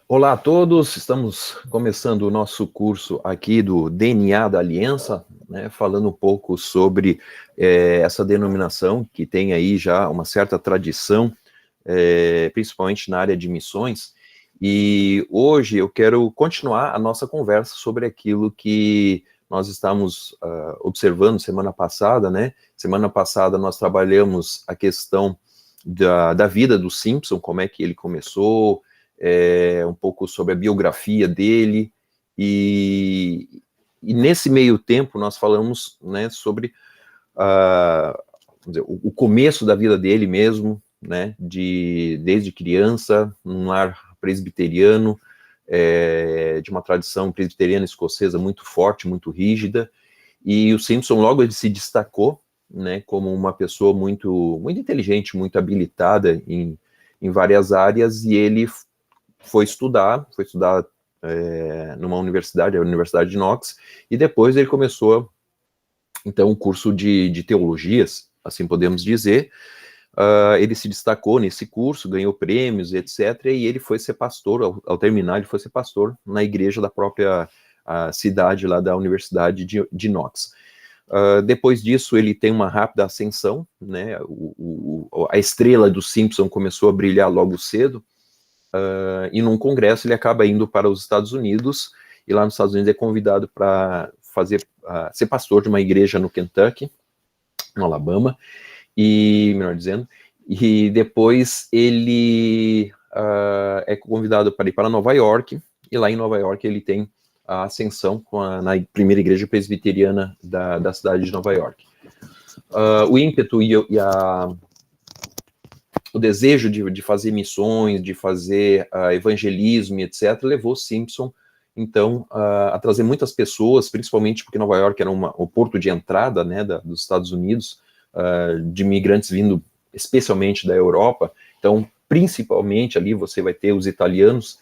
Olá a todos, estamos começando o nosso curso aqui do DNA da Aliança, né, falando um pouco sobre essa denominação que tem aí já uma certa tradição, principalmente na área de missões, e hoje eu quero continuar a nossa conversa sobre aquilo que nós estamos observando semana passada, né? Semana passada nós trabalhamos a questão da vida do Simpson, como é que ele começou, um pouco sobre a biografia dele, e nesse meio tempo nós falamos, né, sobre o começo da vida dele mesmo, né, desde criança, num lar presbiteriano, de uma tradição presbiteriana escocesa muito forte, muito rígida, e o Simpson logo ele se destacou, né, como uma pessoa muito inteligente, muito habilitada em várias áreas, e ele foi estudar numa universidade, a Universidade de Knox, e depois ele começou, então, um curso de teologias, assim podemos dizer. Ele se destacou nesse curso, ganhou prêmios, etc., e ele foi ser pastor, ao terminar, ele foi ser pastor na igreja da própria cidade lá da Universidade de Knox. Depois disso, ele tem uma rápida ascensão, né? A estrela do Simpson começou a brilhar logo cedo, e num congresso ele acaba indo para os Estados Unidos, e lá nos Estados Unidos é convidado para ser pastor de uma igreja no Kentucky, no Alabama, e, melhor dizendo, e depois ele é convidado para ir para Nova York, e lá em Nova York ele tem a ascensão na primeira igreja presbiteriana da cidade de Nova York. O ímpeto o desejo de fazer missões, de fazer evangelismo, etc., levou Simpson, então, a trazer muitas pessoas, principalmente porque Nova York era o porto de entrada, né, dos Estados Unidos, de imigrantes vindo especialmente da Europa. Então, principalmente ali você vai ter os italianos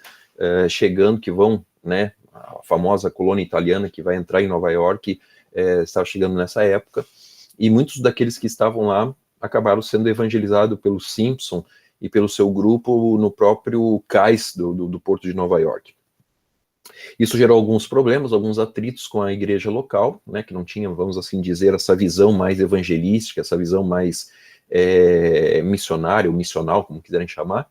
chegando, que vão, né, a famosa colônia italiana que vai entrar em Nova York, estava chegando nessa época, e muitos daqueles que estavam lá acabaram sendo evangelizados pelo Simpson e pelo seu grupo no próprio cais do porto de Nova York. Isso gerou alguns problemas, alguns atritos com a igreja local, né, que não tinha, vamos assim dizer, essa visão mais evangelística, essa visão mais missionária, ou missional, como quiserem chamar,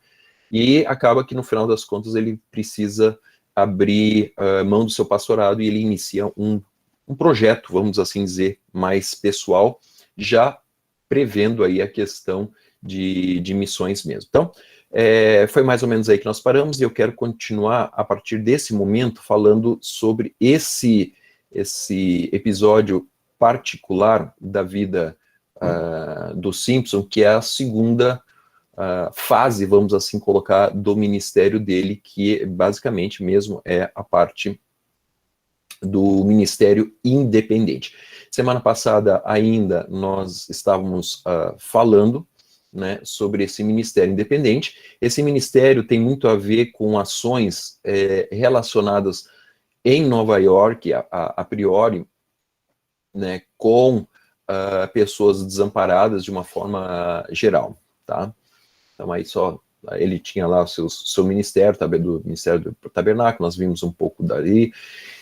e acaba que no final das contas ele precisa abrir mão do seu pastorado, e ele inicia um projeto, vamos assim dizer, mais pessoal, já prevendo aí a questão de missões mesmo. Então, foi mais ou menos aí que nós paramos, e eu quero continuar a partir desse momento falando sobre esse episódio particular da vida do Simpson, que é a segunda fase, vamos assim colocar, do ministério dele, que basicamente mesmo é a parte do ministério independente. Semana passada ainda nós estávamos falando, né, sobre esse ministério independente. Esse ministério tem muito a ver com ações relacionadas em Nova York, a priori, né, com pessoas desamparadas de uma forma geral, tá? Então aí só ele tinha lá o seu ministério, do Ministério do Tabernáculo, nós vimos um pouco dali,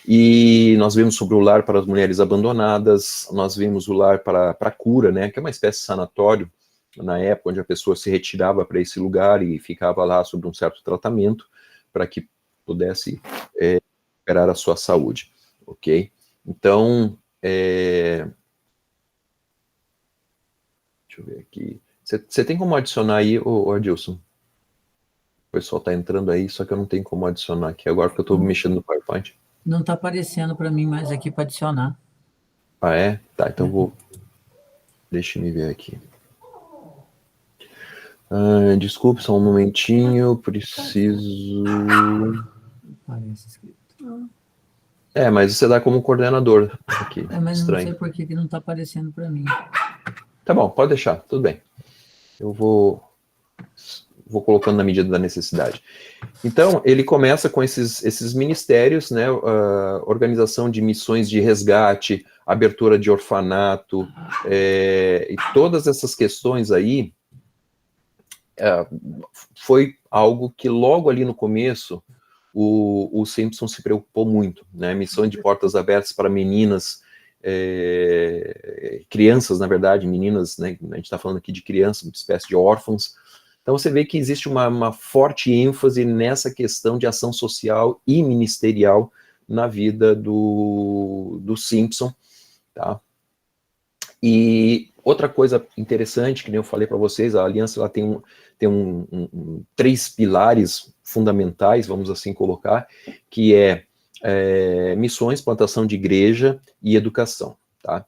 e nós vimos sobre o lar para as mulheres abandonadas, nós vimos o lar para a cura, né, que é uma espécie de sanatório, na época onde a pessoa se retirava para esse lugar e ficava lá sob um certo tratamento, para que pudesse recuperar a sua saúde, ok? Então, deixa eu ver aqui, você tem como adicionar aí, ô Adilson? O pessoal está entrando aí, só que eu não tenho como adicionar aqui agora, porque eu estou mexendo no PowerPoint. Não está aparecendo para mim mais aqui para adicionar. Ah, é? Tá, então vou... Deixa eu ver aqui. Desculpe, só um momentinho, preciso... Parece escrito. Mas você dá como coordenador aqui. Mas Estranho. não sei por que não está aparecendo para mim. Tá bom, pode deixar, tudo bem. Eu vou colocando na medida da necessidade. Então, ele começa com esses ministérios, né, organização de missões de resgate, abertura de orfanato, e todas essas questões aí, foi algo que logo ali no começo, o Simpson se preocupou muito, né? Missões de portas abertas para meninas, crianças, na verdade, meninas, né? A gente está falando aqui de crianças, uma espécie de órfãos. Então você vê que existe uma forte ênfase nessa questão de ação social e ministerial na vida do Simpson, tá? E outra coisa interessante, que nem eu falei para vocês, a aliança ela tem três pilares fundamentais, vamos assim colocar, que missões, plantação de igreja e educação, tá?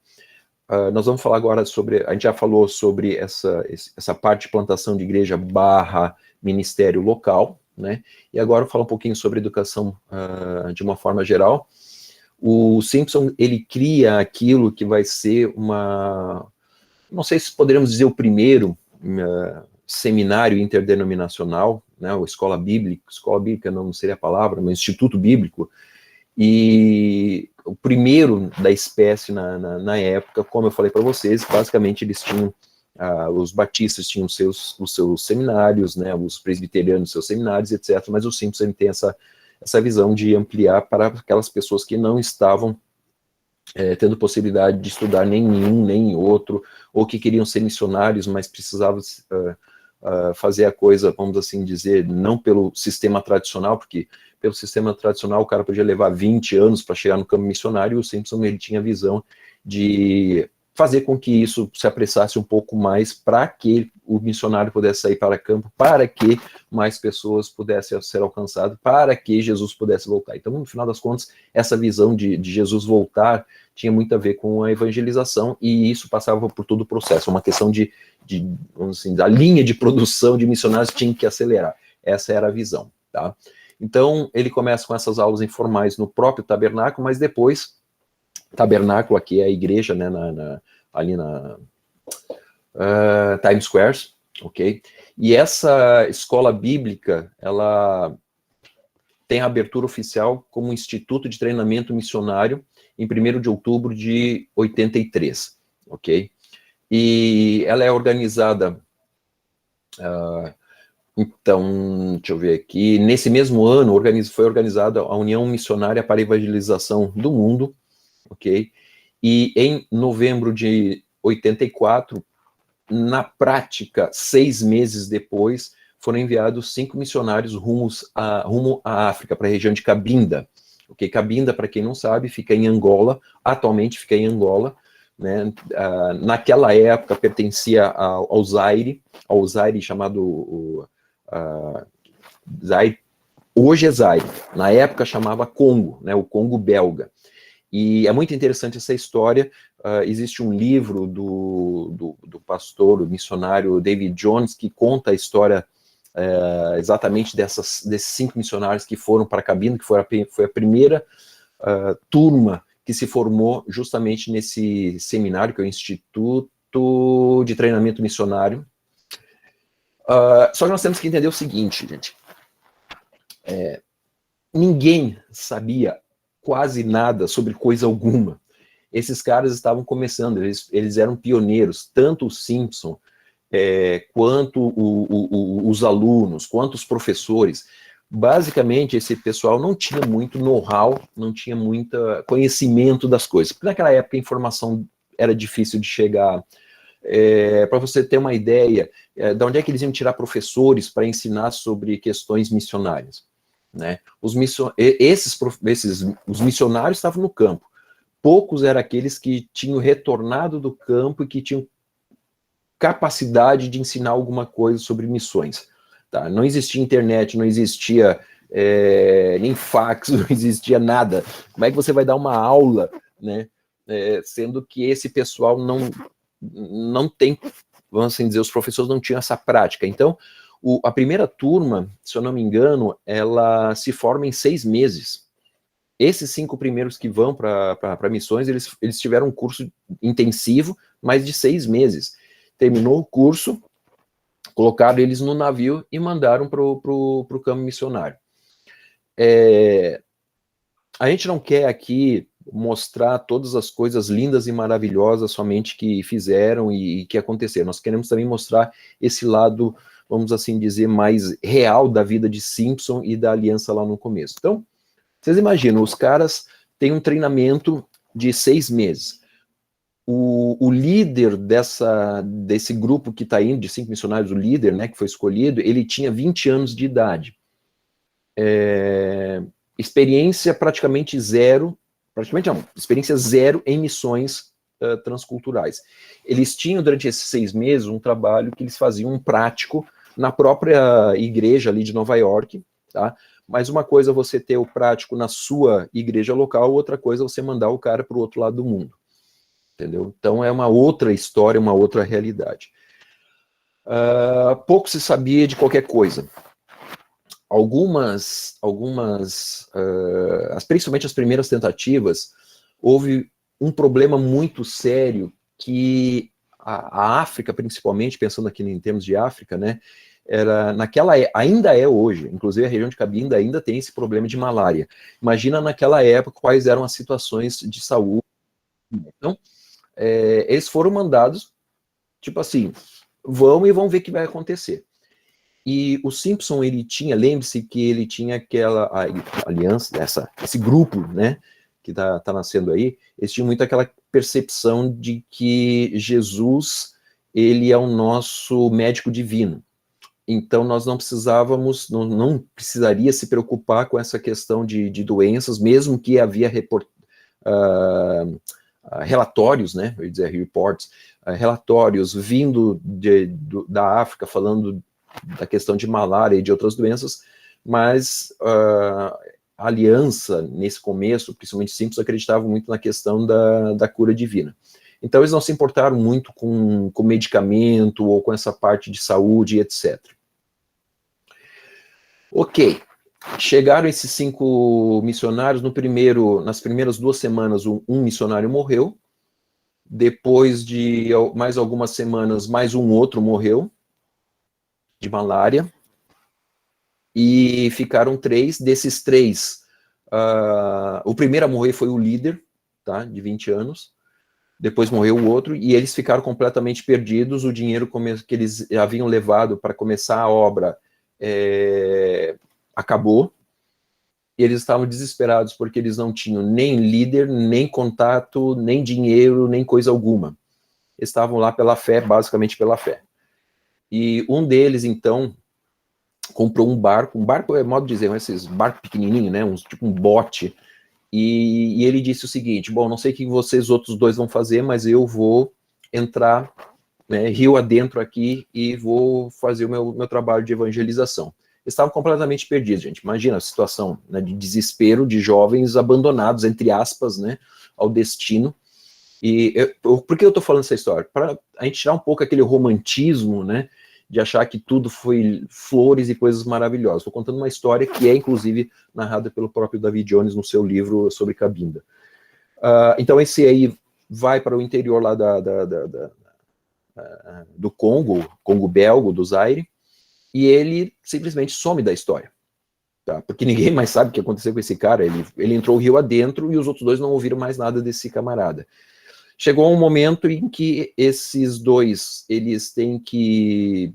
Nós vamos falar agora sobre, a gente já falou sobre essa parte de plantação de igreja barra ministério local, né? E agora eu vou falar um pouquinho sobre educação de uma forma geral. O Simpson, ele cria aquilo que vai ser não sei se poderíamos dizer o primeiro seminário interdenominacional, né, ou escola bíblica não seria a palavra, mas instituto bíblico, e o primeiro da espécie na época, como eu falei para vocês, basicamente eles tinham, os batistas tinham os seus seminários, né, os presbiterianos seus seminários, etc., mas o Simpson tem essa visão de ampliar para aquelas pessoas que não estavam tendo possibilidade de estudar nem em um, nem em outro, ou que queriam ser missionários, mas precisavam fazer a coisa, vamos assim dizer, não pelo sistema tradicional, porque pelo sistema tradicional o cara podia levar 20 anos para chegar no campo missionário, e o Simpson ele tinha a visão de fazer com que isso se apressasse um pouco mais para que o missionário pudesse sair para campo, para que mais pessoas pudessem ser alcançadas, para que Jesus pudesse voltar. Então, no final das contas, essa visão de Jesus voltar tinha muito a ver com a evangelização, e isso passava por todo o processo, uma questão vamos assim, da linha de produção de missionários tinha que acelerar. Essa era a visão, tá? Então, ele começa com essas aulas informais no próprio tabernáculo, mas depois, tabernáculo aqui é a igreja, né, ali na Times Square, ok? E essa escola bíblica, ela tem a abertura oficial como Instituto de Treinamento Missionário em 1º de outubro de 83, ok? E ela é organizada, então, deixa eu ver aqui, nesse mesmo ano foi organizada a União Missionária para a Evangelização do Mundo, ok? E em novembro de 84, na prática, 6 meses depois, foram enviados 5 missionários rumo à África, para a região de Cabinda. Okay? Cabinda, para quem não sabe, fica em Angola, atualmente fica em Angola, né? Naquela época pertencia ao Zaire chamado Zaire, hoje é Zaire, na época chamava Congo, né? O Congo belga. E é muito interessante essa história. Existe um livro do pastor, o missionário David Jones, que conta a história exatamente desses 5 missionários que foram para Cabinda, que foi a primeira turma que se formou justamente nesse seminário, que é o Instituto de Treinamento Missionário. Só que nós temos que entender o seguinte, gente. Ninguém sabia quase nada sobre coisa alguma. Esses caras estavam começando, eles eram pioneiros, tanto o Simpson, quanto os alunos, quanto os professores. Basicamente, esse pessoal não tinha muito know-how, não tinha muito conhecimento das coisas, porque naquela época a informação era difícil de chegar. Para você ter uma ideia, de onde é que eles iam tirar professores para ensinar sobre questões missionárias? Né? Os missionários estavam no campo. Poucos eram aqueles que tinham retornado do campo e que tinham capacidade de ensinar alguma coisa sobre missões. Tá? Não existia internet, não existia nem fax, não existia nada. Como é que você vai dar uma aula, né? Sendo que esse pessoal não tem, vamos assim dizer, os professores não tinham essa prática. Então, a primeira turma, se eu não me engano, ela se forma em 6 meses. Esses 5 primeiros que vão para missões, eles tiveram um curso intensivo, mas de 6 meses. Terminou o curso, colocaram eles no navio e mandaram para o campo missionário. A gente não quer aqui mostrar todas as coisas lindas e maravilhosas somente que fizeram e que aconteceram. Nós queremos também mostrar esse lado, vamos assim dizer, mais real da vida de Simpson e da aliança lá no começo. Então, vocês imaginam, os caras têm um treinamento de 6 meses. O líder desse grupo que está indo, de 5 missionários, o líder, né, que foi escolhido, ele tinha 20 anos de idade. Experiência praticamente zero, experiência zero em missões transculturais. Eles tinham, durante esses 6 meses, um trabalho que eles faziam, um prático, na própria igreja ali de Nova York, tá? Mas uma coisa é você ter o prático na sua igreja local, outra coisa é você mandar o cara para o outro lado do mundo. Entendeu? Então é uma outra história, uma outra realidade. Pouco se sabia de qualquer coisa. Principalmente as primeiras tentativas, houve um problema muito sério que a África, principalmente, pensando aqui em termos de África, né, ainda é hoje, inclusive a região de Cabinda ainda tem esse problema de malária. Imagina naquela época quais eram as situações de saúde. Então, eles foram mandados, tipo assim, vão ver o que vai acontecer. E o Simpson, ele tinha, lembre-se que ele tinha aquela aliança, esse grupo, né, que tá nascendo aí, eles tinham muito aquela percepção de que Jesus, ele é o nosso médico divino. Então, nós não precisaria se preocupar com essa questão de doenças, mesmo que havia relatórios, né, eu ia dizer reports, relatórios vindo da África, falando da questão de malária e de outras doenças, mas a aliança, nesse começo, principalmente Simpson, acreditava muito na questão da cura divina. Então, eles não se importaram muito com medicamento ou com essa parte de saúde, etc. Ok. Chegaram esses 5 missionários, nas primeiras 2 semanas, um missionário morreu, depois de mais algumas semanas, mais um outro morreu, de malária, e ficaram 3, desses 3, o primeiro a morrer foi o líder, tá, de 20 anos, depois morreu o outro, e eles ficaram completamente perdidos, o dinheiro que eles haviam levado para começar a obra acabou, e eles estavam desesperados porque eles não tinham nem líder, nem contato, nem dinheiro, nem coisa alguma. Eles estavam lá pela fé, basicamente pela fé. E um deles, então, comprou um barco é modo de dizer, esses barcos pequenininhos, né, tipo um bote, e ele disse o seguinte: bom, não sei o que vocês outros 2 vão fazer, mas eu vou entrar, né, rio adentro aqui e vou fazer o meu trabalho de evangelização. Eles estavam completamente perdidos, gente. Imagina a situação, né, de desespero de jovens abandonados, entre aspas, né, ao destino. E por que eu estou falando essa história? Para a gente tirar um pouco aquele romantismo, né, de achar que tudo foi flores e coisas maravilhosas. Estou contando uma história que é, inclusive, narrada pelo próprio David Jones no seu livro sobre Cabinda. Então, esse aí vai para o interior lá do Congo belga, do Zaire, e ele simplesmente some da história. Tá? Porque ninguém mais sabe o que aconteceu com esse cara. Ele entrou o rio adentro e os outros 2 não ouviram mais nada desse camarada. Chegou um momento em que esses 2, eles têm que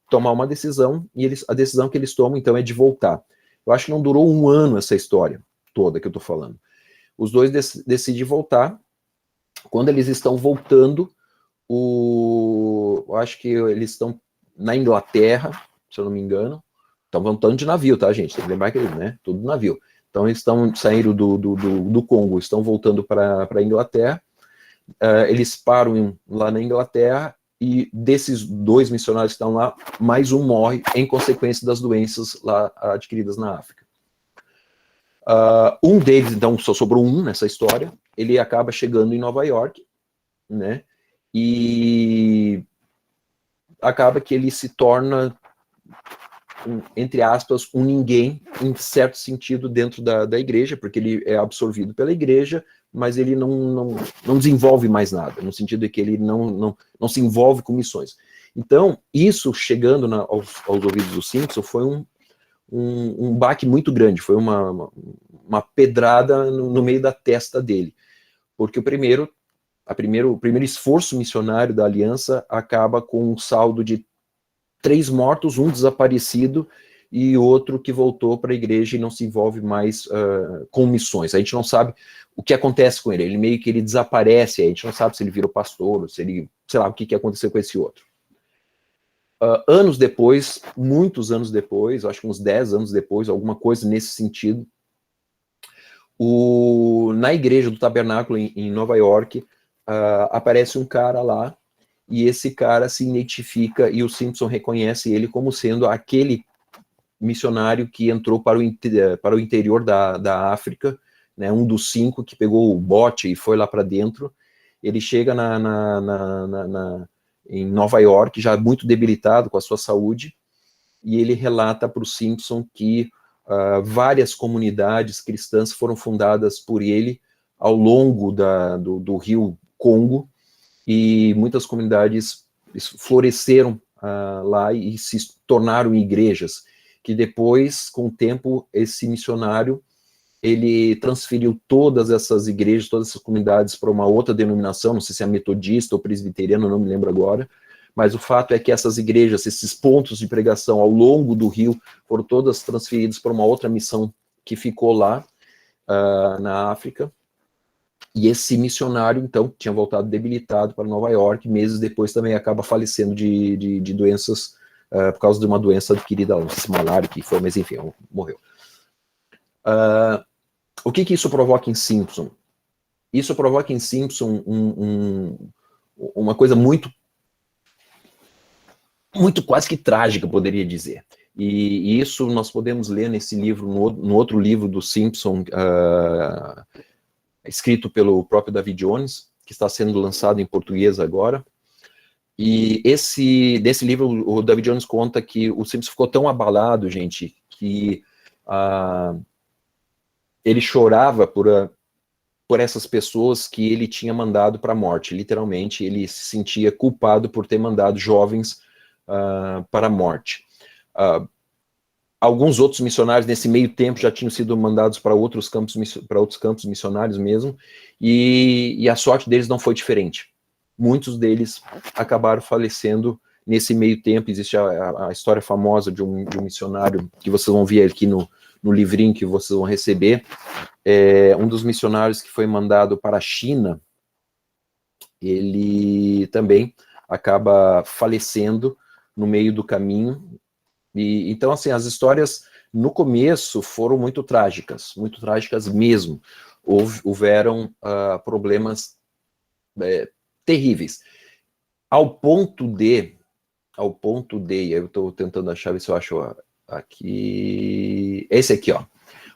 tomar uma decisão, e a decisão que eles tomam, então, é de voltar. Eu acho que não durou 1 ano essa história toda que eu estou falando. Os 2 decidem voltar. Quando eles estão voltando, eu acho que eles estão na Inglaterra, se eu não me engano. Estão voltando de navio, tá, gente? Tem que lembrar que eles, né? Tudo navio. Então, eles estão saindo do Congo, estão voltando para a Inglaterra. Eles param lá na Inglaterra, e desses 2 missionários que estão lá, mais um morre em consequência das doenças lá adquiridas na África. Um deles, então, só sobrou um nessa história, ele acaba chegando em Nova York, né, e acaba que ele se torna, entre aspas, um ninguém, em certo sentido, dentro da igreja, porque ele é absorvido pela igreja, mas ele não desenvolve mais nada, no sentido de que ele não se envolve com missões. Então, isso chegando aos ouvidos do Simpson foi um baque muito grande, foi uma pedrada no meio da testa dele, porque o primeiro esforço missionário da aliança acaba com um saldo de 3 mortos, um desaparecido e outro que voltou para a igreja e não se envolve mais com missões. A gente não sabe o que acontece com ele. Ele meio que ele desaparece, a gente não sabe se ele virou pastor, ou se ele, sei lá, o que aconteceu com esse outro. Anos depois, muitos anos depois, acho que uns 10 anos depois, alguma coisa nesse sentido, na igreja do Tabernáculo em Nova York, aparece um cara lá, e esse cara se identifica, e o Simpson reconhece ele como sendo aquele missionário que entrou para o interior da África, né, um dos 5 que pegou o bote e foi lá para dentro. Ele chega em Nova York, já muito debilitado com a sua saúde, e ele relata para o Simpson que várias comunidades cristãs foram fundadas por ele ao longo do rio Congo, e muitas comunidades floresceram lá e se tornaram igrejas, que depois, com o tempo, esse missionário, ele transferiu todas essas igrejas, todas essas comunidades para uma outra denominação, não sei se é metodista ou presbiteriana, não me lembro agora, mas o fato é que essas igrejas, esses pontos de pregação ao longo do rio, foram todas transferidas para uma outra missão que ficou lá, na África. E esse missionário, então, tinha voltado debilitado para Nova York, meses depois também acaba falecendo de doenças, por causa de uma doença adquirida, não sei se malária que foi, mas enfim, morreu. O que isso provoca em Simpson? Isso provoca em Simpson uma coisa muito quase que trágica, poderia dizer. E isso nós podemos ler nesse livro, no outro livro do Simpson, escrito pelo próprio David Jones, que está sendo lançado em português agora. E desse livro, o David Jones conta que o Simpson ficou tão abalado, gente, que ele chorava por essas pessoas que ele tinha mandado para a morte. Literalmente, ele se sentia culpado por ter mandado jovens para a morte. Alguns outros missionários nesse meio tempo já tinham sido mandados para outros campos missionários mesmo, e a sorte deles não foi diferente. Muitos deles acabaram falecendo nesse meio tempo. Existe a história famosa de um missionário, que vocês vão ver aqui no livrinho que vocês vão receber. Um dos missionários que foi mandado para a China, ele também acaba falecendo no meio do caminho. Então, assim, as histórias no começo foram muito trágicas mesmo. Houveram problemas terríveis, ao ponto de, eu estou tentando achar, ver se eu acho aqui, esse aqui, ó.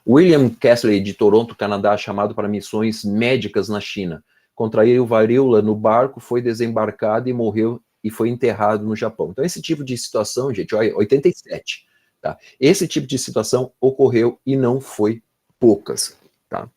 William Castley, de Toronto, Canadá, chamado para missões médicas na China. Contraiu varíola no barco, foi desembarcado e morreu e foi enterrado no Japão. Então, esse tipo de situação, gente, olha, 87, tá? Esse tipo de situação ocorreu e não foi poucas, tá?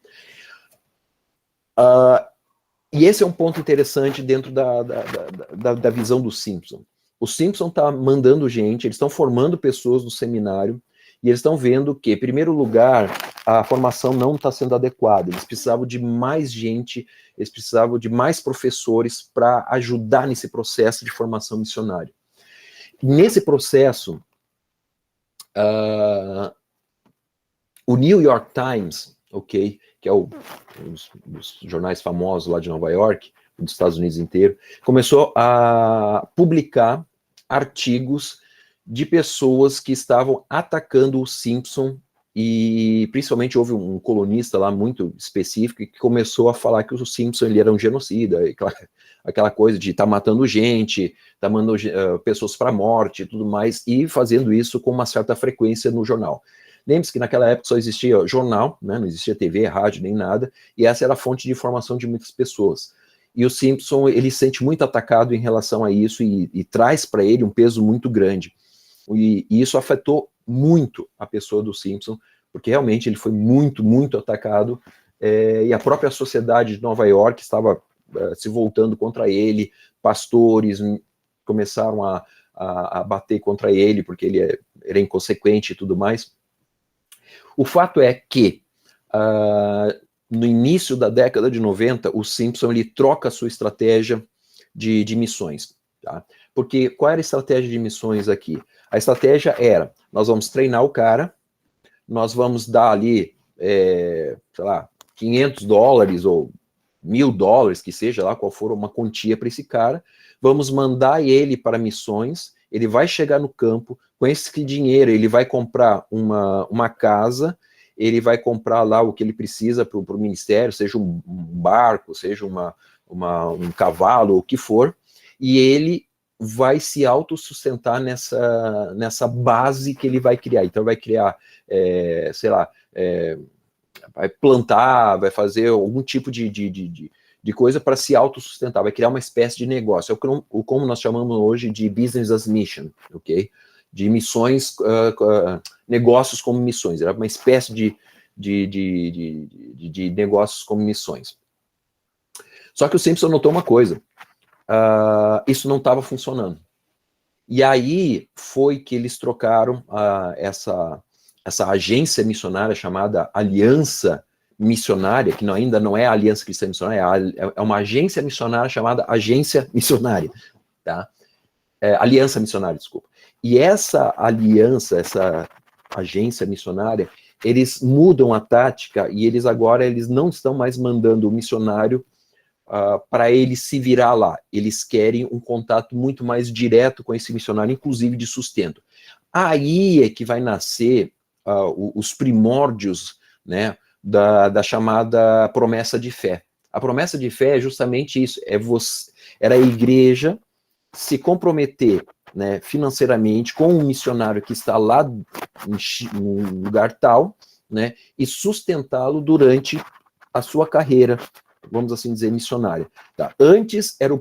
E esse é um ponto interessante dentro da visão do Simpson. O Simpson está mandando gente, eles estão formando pessoas no seminário, e eles estão vendo que, em primeiro lugar, a formação não está sendo adequada. Eles precisavam de mais gente, eles precisavam de mais professores para ajudar nesse processo de formação missionária. Nesse processo, o New York Times, ok, que é um dos jornais famosos lá de Nova York, dos Estados Unidos inteiro, começou a publicar artigos de pessoas que estavam atacando o Simpson, e principalmente houve um colunista lá muito específico que começou a falar que o Simpson ele era um genocida, aquela coisa de estar matando gente, estar mandando pessoas para a morte e tudo mais, e fazendo isso com uma certa frequência no jornal. Lembre-se que naquela época só existia jornal, né, não existia TV, rádio, nem nada, e essa era a fonte de informação de muitas pessoas. E o Simpson, ele se sente muito atacado em relação a isso e traz para ele um peso muito grande. E isso afetou muito a pessoa do Simpson, porque realmente ele foi muito, muito atacado, e a própria sociedade de Nova York estava se voltando contra ele, pastores começaram a bater contra ele, porque ele era inconsequente e tudo mais. O fato é que, no início da década de 90, o Simpson ele troca a sua estratégia de missões, tá? Porque qual era a estratégia de missões aqui? A estratégia era, nós vamos treinar o cara, nós vamos dar ali, sei lá, $500 ou $1.000, que seja lá qual for uma quantia para esse cara, vamos mandar ele para missões, ele vai chegar no campo, com esse dinheiro ele vai comprar uma casa, ele vai comprar lá o que ele precisa para o ministério, seja um barco, seja um cavalo, o que for, e ele vai se autossustentar nessa base que ele vai criar. Então vai criar, sei lá, vai plantar, vai fazer algum tipo de coisa para se autossustentar, vai criar uma espécie de negócio. É como nós chamamos hoje de business as mission, ok? De missões, negócios como missões. Era uma espécie de negócios como missões. Só que o Simpson notou uma coisa, isso não estava funcionando. E aí foi que eles trocaram essa agência missionária chamada Aliança Missionária, que ainda não é a Aliança Cristã Missionária, é uma agência missionária chamada Agência Missionária, tá? Aliança Missionária, desculpa. E essa aliança, essa agência missionária, eles mudam a tática e eles não estão mais mandando o missionário para ele se virar lá. Eles querem um contato muito mais direto com esse missionário, inclusive de sustento. Aí é que vai nascer os primórdios, né, da chamada promessa de fé. A promessa de fé é justamente isso, era a igreja se comprometer, né, financeiramente com um missionário que está lá num lugar tal, né, e sustentá-lo durante a sua carreira, vamos assim dizer, missionária. Tá? Antes, era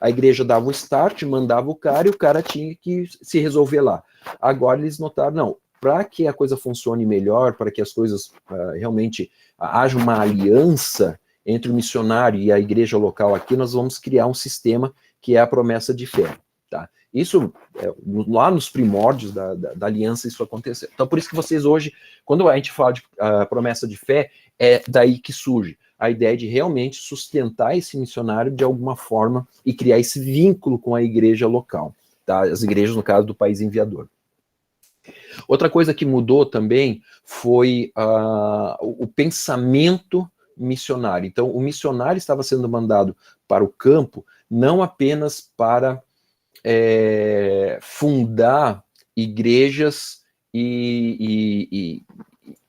a igreja dava o start, mandava o cara tinha que se resolver lá. Agora eles notaram, não, para que a coisa funcione melhor, para que as coisas realmente haja uma aliança entre o missionário e a igreja local aqui, nós vamos criar um sistema que é a promessa de fé. Tá? Isso, lá nos primórdios da aliança, isso aconteceu. Então, por isso que vocês hoje, quando a gente fala de promessa de fé, é daí que surge a ideia de realmente sustentar esse missionário de alguma forma e criar esse vínculo com a igreja local, tá? As igrejas, no caso, do país enviador. Outra coisa que mudou também foi o pensamento missionário. Então, o missionário estava sendo mandado para o campo não apenas para fundar igrejas e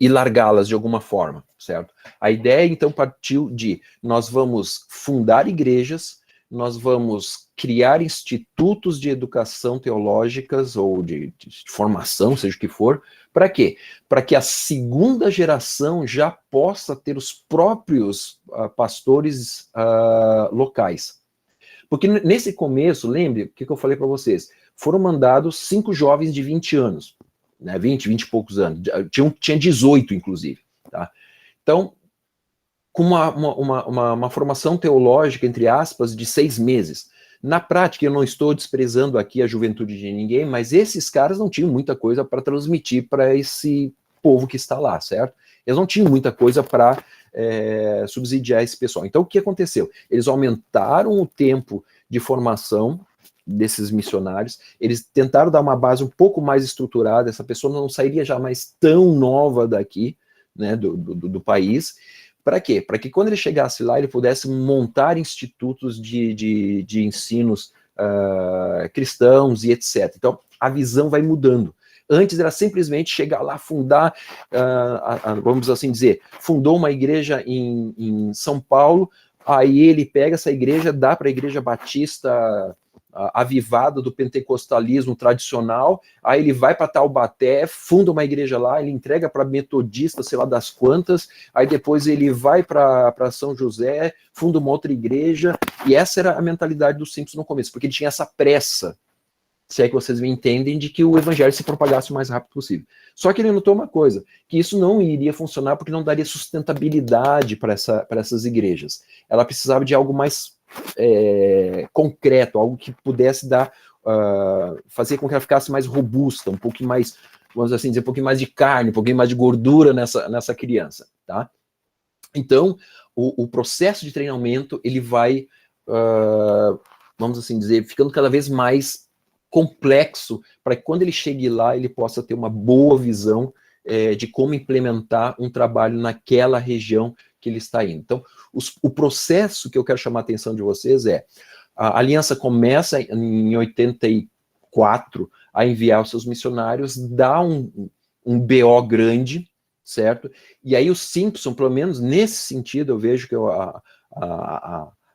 largá-las de alguma forma, certo? A ideia, então, partiu de nós vamos fundar igrejas, nós vamos criar institutos de educação teológicas ou de formação, seja o que for, para quê? Para que a segunda geração já possa ter os próprios pastores locais. Porque nesse começo, lembre o que eu falei para vocês, foram mandados 5 jovens de 20 anos, né, 20 e poucos anos, tinha 18, inclusive, tá? Então, com uma formação teológica, entre aspas, de 6 meses. Na prática, eu não estou desprezando aqui a juventude de ninguém, mas esses caras não tinham muita coisa para transmitir para esse povo que está lá, certo? Eles não tinham muita coisa para subsidiar esse pessoal. Então, o que aconteceu? Eles aumentaram o tempo de formação desses missionários, eles tentaram dar uma base um pouco mais estruturada, essa pessoa não sairia já mais tão nova daqui, né, do país. Para quê? Para que quando ele chegasse lá, ele pudesse montar institutos de ensinos cristãos e etc. Então, a visão vai mudando. Antes era simplesmente chegar lá, fundar, vamos assim dizer, fundou uma igreja em São Paulo, aí ele pega essa igreja, dá para a igreja batista avivada do pentecostalismo tradicional, aí ele vai para Taubaté, funda uma igreja lá, ele entrega para metodista, sei lá das quantas, aí depois ele vai para São José, funda uma outra igreja, e essa era a mentalidade dos Simpsons no começo, porque ele tinha essa pressa, se é que vocês me entendem, de que o evangelho se propagasse o mais rápido possível. Só que ele notou uma coisa, que isso não iria funcionar porque não daria sustentabilidade para essas igrejas. Ela precisava de algo mais concreto, algo que pudesse fazer com que ela ficasse mais robusta, um pouquinho mais, vamos assim dizer, um pouquinho mais de carne, um pouquinho mais de gordura nessa criança, tá? Então, o processo de treinamento, ele vai vamos assim dizer, ficando cada vez mais complexo, para que quando ele chegue lá, ele possa ter uma boa visão de como implementar um trabalho naquela região que ele está indo. Então, o processo que eu quero chamar a atenção de vocês a aliança começa em 84 a enviar os seus missionários, dá um BO grande, certo? E aí o Simpson, pelo menos nesse sentido, eu vejo que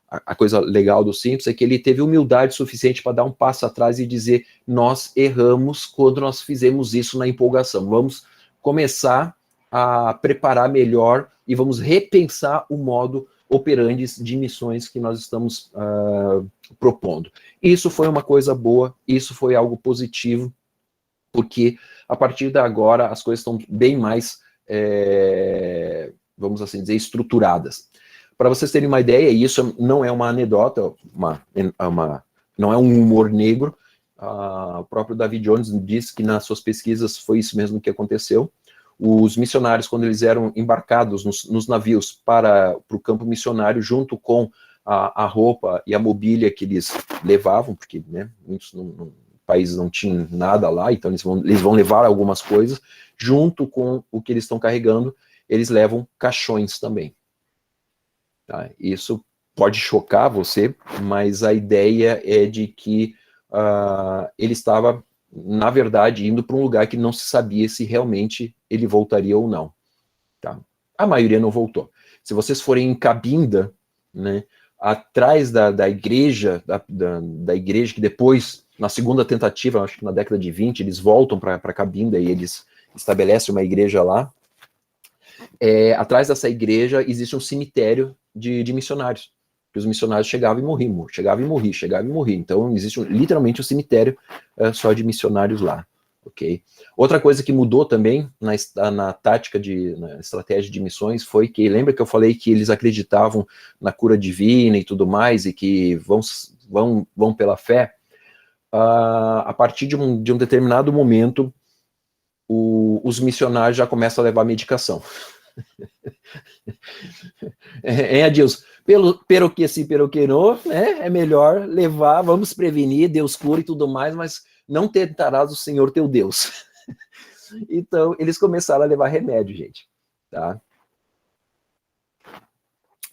a coisa legal do Simpson é que ele teve humildade suficiente para dar um passo atrás e dizer: nós erramos quando nós fizemos isso na empolgação, vamos começar a preparar melhor e vamos repensar o modo operandi de missões que nós estamos propondo. Isso foi uma coisa boa, isso foi algo positivo, porque a partir de agora as coisas estão bem mais, vamos assim dizer, estruturadas. Para vocês terem uma ideia, e isso não é uma anedota, não é um humor negro, o próprio David Jones disse que nas suas pesquisas foi isso mesmo que aconteceu. Os missionários, quando eles eram embarcados nos navios para o campo missionário, junto com a roupa e a mobília que eles levavam, porque muitos países não tinham nada lá, então eles vão levar algumas coisas, junto com o que eles estão carregando, eles levam caixões também. Tá? Isso pode chocar você, mas a ideia é de que ele estava, na verdade, indo para um lugar que não se sabia se realmente ele voltaria ou não. Tá? A maioria não voltou. Se vocês forem em Cabinda, né, atrás da igreja, da igreja que depois, na segunda tentativa, acho que na década de 20, eles voltam para Cabinda e eles estabelecem uma igreja lá. Atrás dessa igreja existe um cemitério de missionários, que os missionários chegavam e morriam, chegavam e morriam, chegavam e morriam. Então existe literalmente um cemitério só de missionários lá. Okay? Outra coisa que mudou também na tática, na estratégia de missões, foi que, lembra que eu falei que eles acreditavam na cura divina e tudo mais, e que vão pela fé? A partir de um determinado momento, os missionários já começam a levar medicação. Adilson, pelo que sim, pelo que não, né? É melhor levar, vamos prevenir, Deus cura e tudo mais, mas não tentarás o Senhor teu Deus. Então, eles começaram a levar remédio, gente. Tá?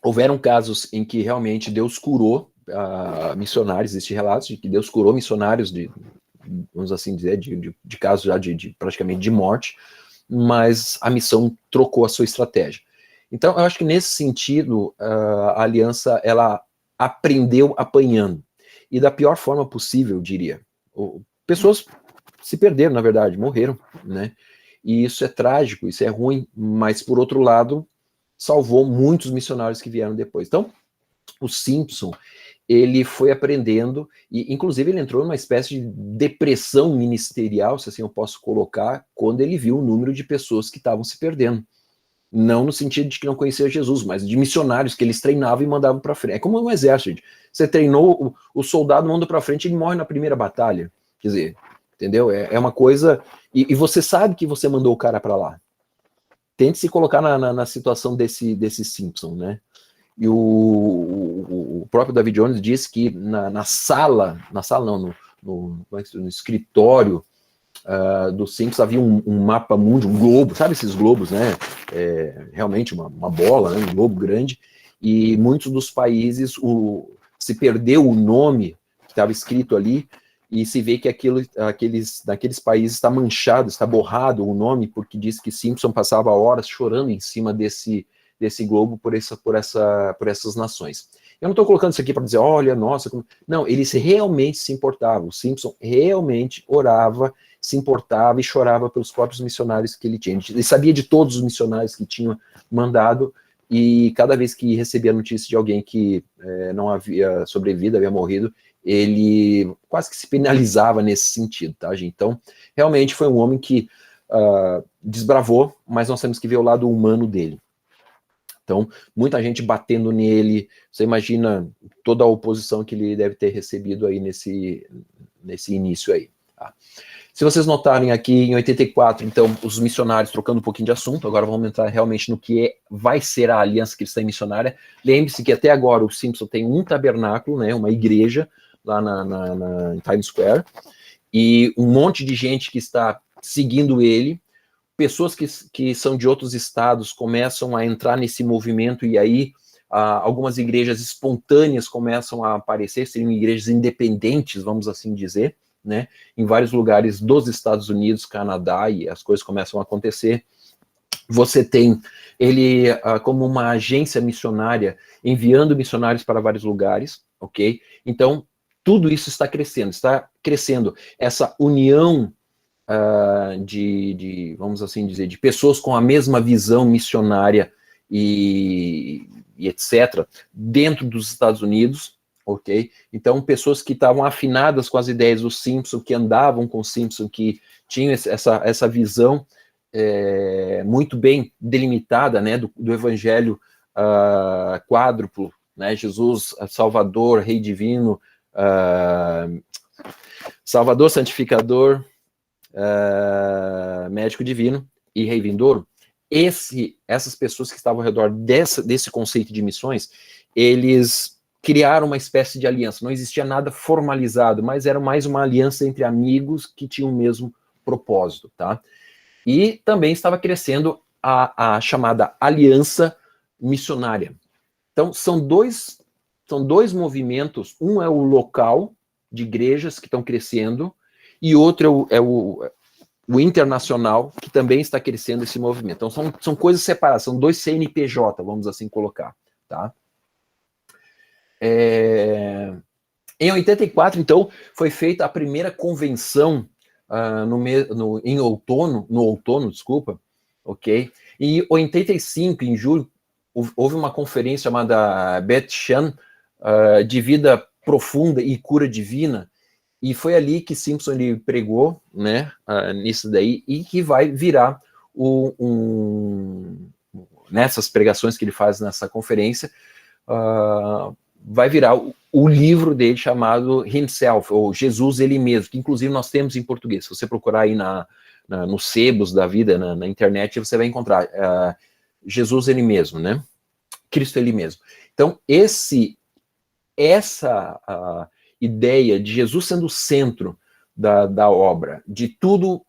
Houveram casos em que realmente Deus curou missionários, existem relatos de que Deus curou missionários vamos assim dizer, de casos já praticamente de morte, mas a missão trocou a sua estratégia. Então, eu acho que nesse sentido, a aliança, ela aprendeu apanhando. E da pior forma possível, eu diria. Pessoas se perderam, na verdade, morreram, né? E isso é trágico, isso é ruim, mas, por outro lado, salvou muitos missionários que vieram depois. Então, o Simpson, ele foi aprendendo, e inclusive ele entrou numa espécie de depressão ministerial, se assim eu posso colocar, quando ele viu o número de pessoas que estavam se perdendo. Não no sentido de que não conhecia Jesus, mas de missionários que eles treinavam e mandavam para frente. É como um exército. Você treinou, o soldado manda para frente e ele morre na primeira batalha. Quer dizer, entendeu? É uma coisa... E você sabe que você mandou o cara para lá. Tente se colocar na situação desse Simpson, né? E o próprio David Jones diz que no escritório do Simpson havia um mapa mundi, um globo, sabe esses globos, né? Realmente uma bola, né? Um globo grande, e muitos dos países se perdeu o nome que estava escrito ali, e se vê que naqueles países está manchado, está borrado o nome, porque diz que Simpson passava horas chorando em cima desse globo por essas nações. Eu não estou colocando isso aqui para dizer, olha, nossa... Não, eles realmente se importavam. O Simpson realmente orava, se importava e chorava pelos próprios missionários que ele tinha. Ele sabia de todos os missionários que tinham mandado, e cada vez que recebia a notícia de alguém que não havia sobrevivido, havia morrido, ele quase que se penalizava nesse sentido, tá, gente? Então, realmente foi um homem que desbravou, mas nós temos que ver o lado humano dele. Então, muita gente batendo nele, você imagina toda a oposição que ele deve ter recebido aí nesse início aí. Tá? Se vocês notarem aqui, em 84, então, os missionários, trocando um pouquinho de assunto, agora vamos entrar realmente no que vai ser a Aliança Cristã Missionária. Lembre-se que até agora o Simpson tem um tabernáculo, né, uma igreja, lá em Times Square, e um monte de gente que está seguindo ele, pessoas que são de outros estados começam a entrar nesse movimento, e aí algumas igrejas espontâneas começam a aparecer, seriam igrejas independentes, vamos assim dizer, né, em vários lugares dos Estados Unidos, Canadá, e as coisas começam a acontecer. Você tem ele como uma agência missionária, enviando missionários para vários lugares, ok? Então, tudo isso está crescendo. Essa união vamos assim dizer, de pessoas com a mesma visão missionária e etc., dentro dos Estados Unidos, ok? Então, pessoas que estavam afinadas com as ideias do Simpson, que andavam com o Simpson, que tinham essa visão muito bem delimitada, né, do evangelho quádruplo, né, Jesus, Salvador, Rei Divino, Salvador, Santificador, Médico Divino e Rei Vindouro. Essas pessoas que estavam ao redor desse conceito de missões, eles criaram uma espécie de aliança. Não existia nada formalizado, mas era mais uma aliança entre amigos que tinham o mesmo propósito, tá? E também estava crescendo a chamada aliança missionária. Então, são dois movimentos. Um é o local de igrejas que estão crescendo, e outro é o internacional, que também está crescendo esse movimento. Então, são coisas separadas, são dois CNPJ, vamos assim colocar, tá? Em 84, então, foi feita a primeira convenção no outono, desculpa, ok? E em 85, em julho, houve uma conferência chamada Beth Shan, de vida profunda e cura divina, e foi ali que Simpson ele pregou, né, nisso daí, e que vai virar nessas pregações que ele faz nessa conferência, vai virar o livro dele chamado Himself, ou Jesus Ele Mesmo, que inclusive nós temos em português. Se você procurar aí nos sebos da vida, na internet, você vai encontrar Jesus Ele Mesmo, né? Cristo Ele Mesmo. Então, essa ideia de Jesus sendo o centro da obra, de tudo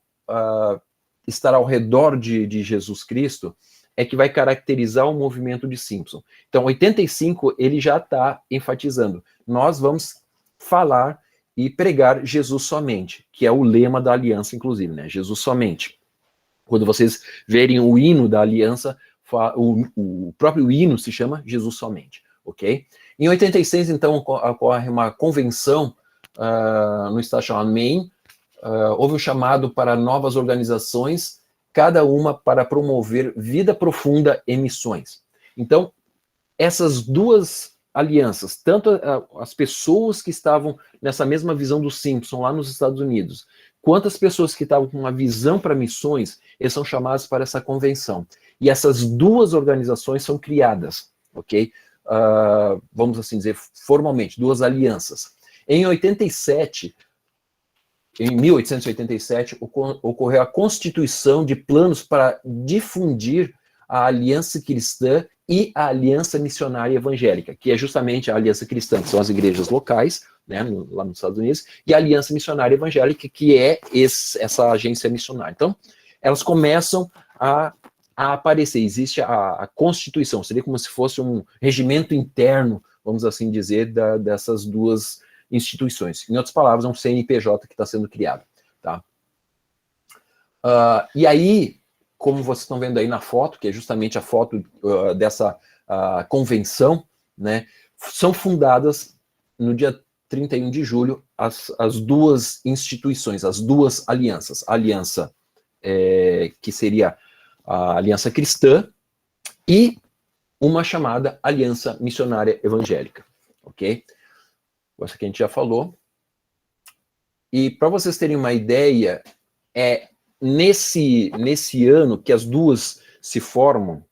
estar ao redor de Jesus Cristo, é que vai caracterizar o movimento de Simpson. Então, 85, ele já está enfatizando. Nós vamos falar e pregar Jesus somente, que é o lema da aliança, inclusive, né? Jesus somente. Quando vocês verem o hino da aliança, o próprio hino se chama Jesus somente, ok? Em 86, então, ocorre uma convenção no estado chamado Maine. Houve um chamado para novas organizações, cada uma para promover vida profunda em missões. Então, essas duas alianças, tanto as pessoas que estavam nessa mesma visão do Simpson lá nos Estados Unidos, quanto as pessoas que estavam com uma visão para missões, eles são chamados para essa convenção. E essas duas organizações são criadas, ok? Vamos assim dizer, formalmente, duas alianças. Em 1887, ocorreu a constituição de planos para difundir a aliança cristã e a aliança missionária evangélica, que é justamente a aliança cristã, que são as igrejas locais, né, lá nos Estados Unidos, e a aliança missionária evangélica, que é essa agência missionária. Então, elas começam a aparecer, existe a constituição, seria como se fosse um regimento interno, vamos assim dizer, dessas duas instituições. Em outras palavras, é um CNPJ que está sendo criado. Tá? E aí, como vocês estão vendo aí na foto, que é justamente a foto dessa convenção, né, são fundadas no dia 31 de julho as duas instituições, as duas alianças. A aliança que seria a aliança cristã e uma chamada aliança missionária evangélica, ok? Essa que a gente já falou. E para vocês terem uma ideia, nesse ano que as duas se formam,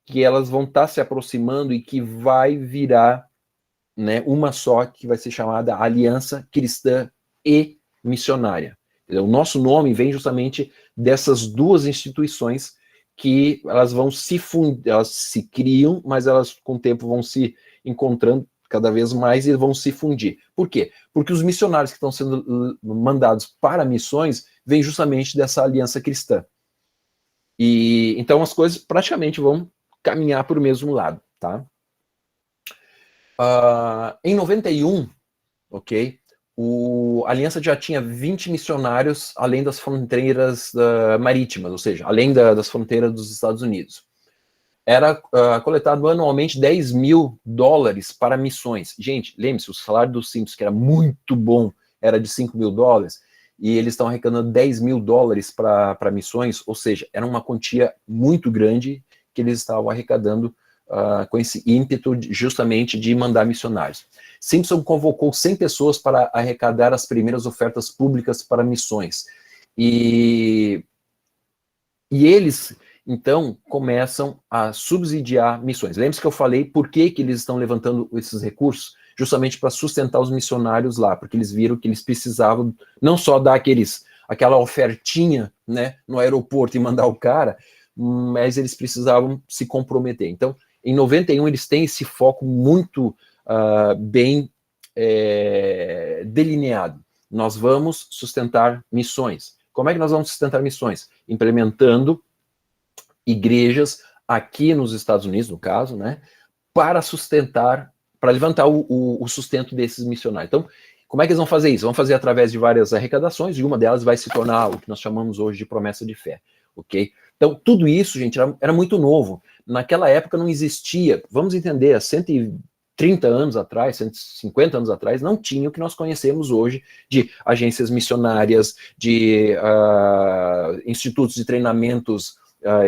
que elas vão estar se aproximando e que vai virar, né, uma só, que vai ser chamada Aliança Cristã e Missionária. O nosso nome vem justamente dessas duas instituições que elas vão se fundir, elas se criam, mas elas com o tempo vão se encontrando cada vez mais e vão se fundir. Por quê? Porque os missionários que estão sendo mandados para missões vêm justamente dessa aliança cristã. E então as coisas praticamente vão caminhar para o mesmo lado, tá? Em 91, ok, a aliança já tinha 20 missionários além das fronteiras marítimas, ou seja, além das fronteiras dos Estados Unidos. Era coletado anualmente $10 mil para missões. Gente, lembre-se, o salário dos Simpsons, que era muito bom, era de $5 mil, e eles estão arrecadando $10 mil para missões, ou seja, era uma quantia muito grande que eles estavam arrecadando com esse ímpeto justamente de mandar missionários. Simpson convocou 100 pessoas para arrecadar as primeiras ofertas públicas para missões. E eles, então, começam a subsidiar missões. Lembre-se que eu falei por que eles estão levantando esses recursos? Justamente para sustentar os missionários lá, porque eles viram que eles precisavam não só dar aquela ofertinha, né, no aeroporto e mandar o cara, mas eles precisavam se comprometer. Então, em 91, eles têm esse foco muito bem delineado. Nós vamos sustentar missões. Como é que nós vamos sustentar missões? Implementando igrejas aqui nos Estados Unidos, no caso, né, para levantar o sustento desses missionários. Então, como é que eles vão fazer isso? Vão fazer através de várias arrecadações, e uma delas vai se tornar o que nós chamamos hoje de promessa de fé, ok? Então, tudo isso, gente, era muito novo. Naquela época não existia, vamos entender, há 130 anos atrás, 150 anos atrás, não tinha o que nós conhecemos hoje de agências missionárias, de institutos de treinamentos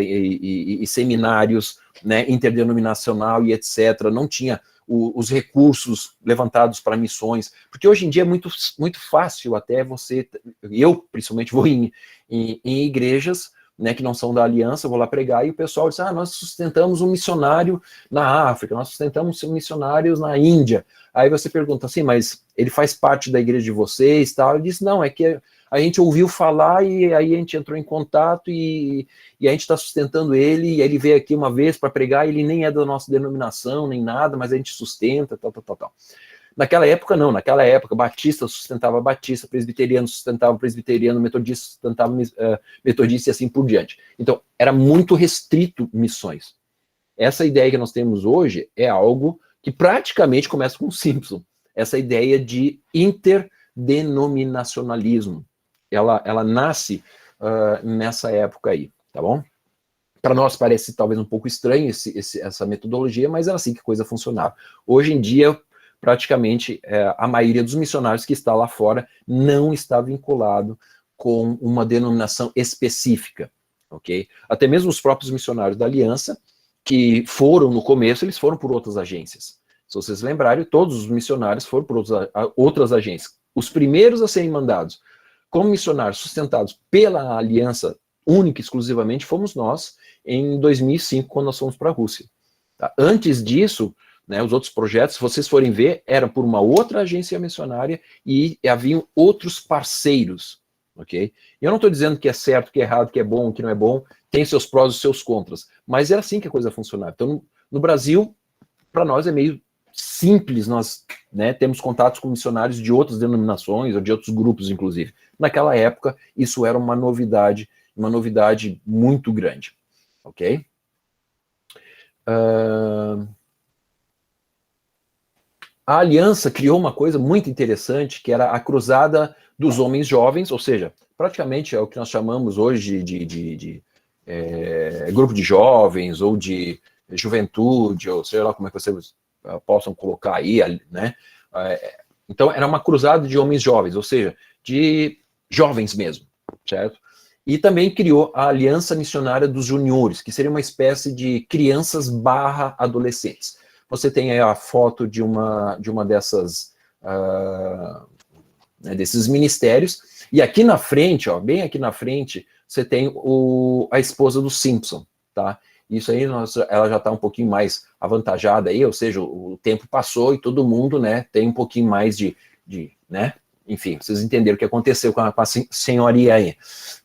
e seminários, né, interdenominacional e etc. Não tinha os recursos levantados para missões, porque hoje em dia é muito, muito fácil até você, eu principalmente vou em igrejas, né, que não são da aliança, vou lá pregar, e o pessoal diz, nós sustentamos um missionário na África, nós sustentamos missionários na Índia. Aí você pergunta assim, mas ele faz parte da igreja de vocês, tal? Ele diz, não, é que a gente ouviu falar e aí a gente entrou em contato e a gente está sustentando ele, e ele veio aqui uma vez para pregar, ele nem é da nossa denominação, nem nada, mas a gente sustenta, tal. Naquela época, não. Naquela época, batista sustentava batista, presbiteriano sustentava presbiteriano, metodista sustentava metodista e assim por diante. Então, era muito restrito missões. Essa ideia que nós temos hoje é algo que praticamente começa com o Simpson. Essa ideia de interdenominacionalismo. Ela nasce nessa época aí, tá bom? Para nós parece talvez um pouco estranho essa metodologia, mas era assim que a coisa funcionava. Hoje em dia, praticamente a maioria dos missionários que está lá fora não está vinculado com uma denominação específica, ok? Até mesmo os próprios missionários da Aliança, que foram no começo, eles foram por outras agências. Se vocês lembrarem, todos os missionários foram por outras agências. Os primeiros a serem mandados como missionários sustentados pela Aliança única e exclusivamente fomos nós em 2005, quando nós fomos para a Rússia. Tá? Antes disso, né, os outros projetos, se vocês forem ver, eram por uma outra agência missionária e haviam outros parceiros, ok? E eu não estou dizendo que é certo, que é errado, que é bom, que não é bom, tem seus prós e seus contras, mas era assim que a coisa funcionava. Então, no Brasil, para nós é meio simples, nós, né, temos contatos com missionários de outras denominações, ou de outros grupos, inclusive. Naquela época, isso era uma novidade muito grande, ok? A Aliança criou uma coisa muito interessante, que era a Cruzada dos Homens Jovens, ou seja, praticamente é o que nós chamamos hoje de grupo de jovens, ou de juventude, ou sei lá como é que vocês possam colocar aí, né? Então, era uma cruzada de homens jovens, ou seja, de jovens mesmo, certo? E também criou a Aliança Missionária dos Juniores, que seria uma espécie de crianças / adolescentes. Você tem aí a foto de uma dessas, desses ministérios, e aqui na frente, ó, bem aqui na frente, você tem a esposa do Simpson, tá? Isso aí, ela já está um pouquinho mais avantajada aí, ou seja, o tempo passou e todo mundo, né, tem um pouquinho mais de né, enfim, vocês entenderam o que aconteceu com a senhoria aí.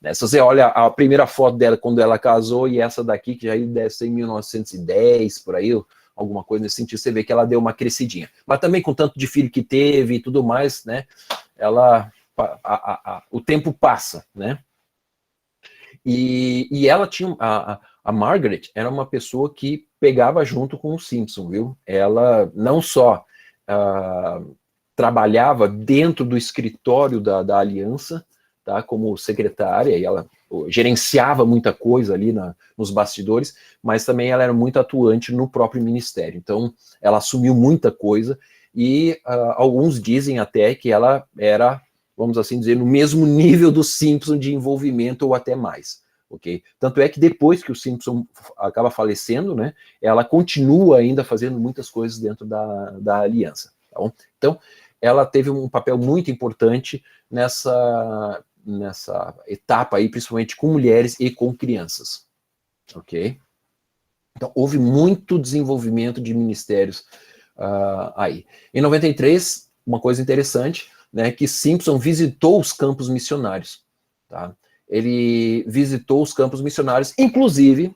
Né? Se você olha a primeira foto dela quando ela casou e essa daqui, que já deve ser em 1910, por aí, alguma coisa nesse sentido, você vê que ela deu uma crescidinha. Mas também com tanto de filho que teve e tudo mais, né, o tempo passa, né? E ela tinha, a Margaret era uma pessoa que pegava junto com o Simpson, viu? Ela não só trabalhava dentro do escritório da aliança, tá, como secretária, e ela gerenciava muita coisa ali nos bastidores, mas também ela era muito atuante no próprio ministério. Então, ela assumiu muita coisa, e alguns dizem até que ela era, vamos assim dizer, no mesmo nível do Simpson de envolvimento, ou até mais. Okay? Tanto é que depois que o Simpson acaba falecendo, né, ela continua ainda fazendo muitas coisas dentro da aliança. Tá bom? Então, ela teve um papel muito importante nessa etapa aí, principalmente com mulheres e com crianças. Ok? Então, houve muito desenvolvimento de ministérios aí. Em 93, uma coisa interessante, né, que Simpson visitou os campos missionários. Tá? Ele visitou os campos missionários, inclusive,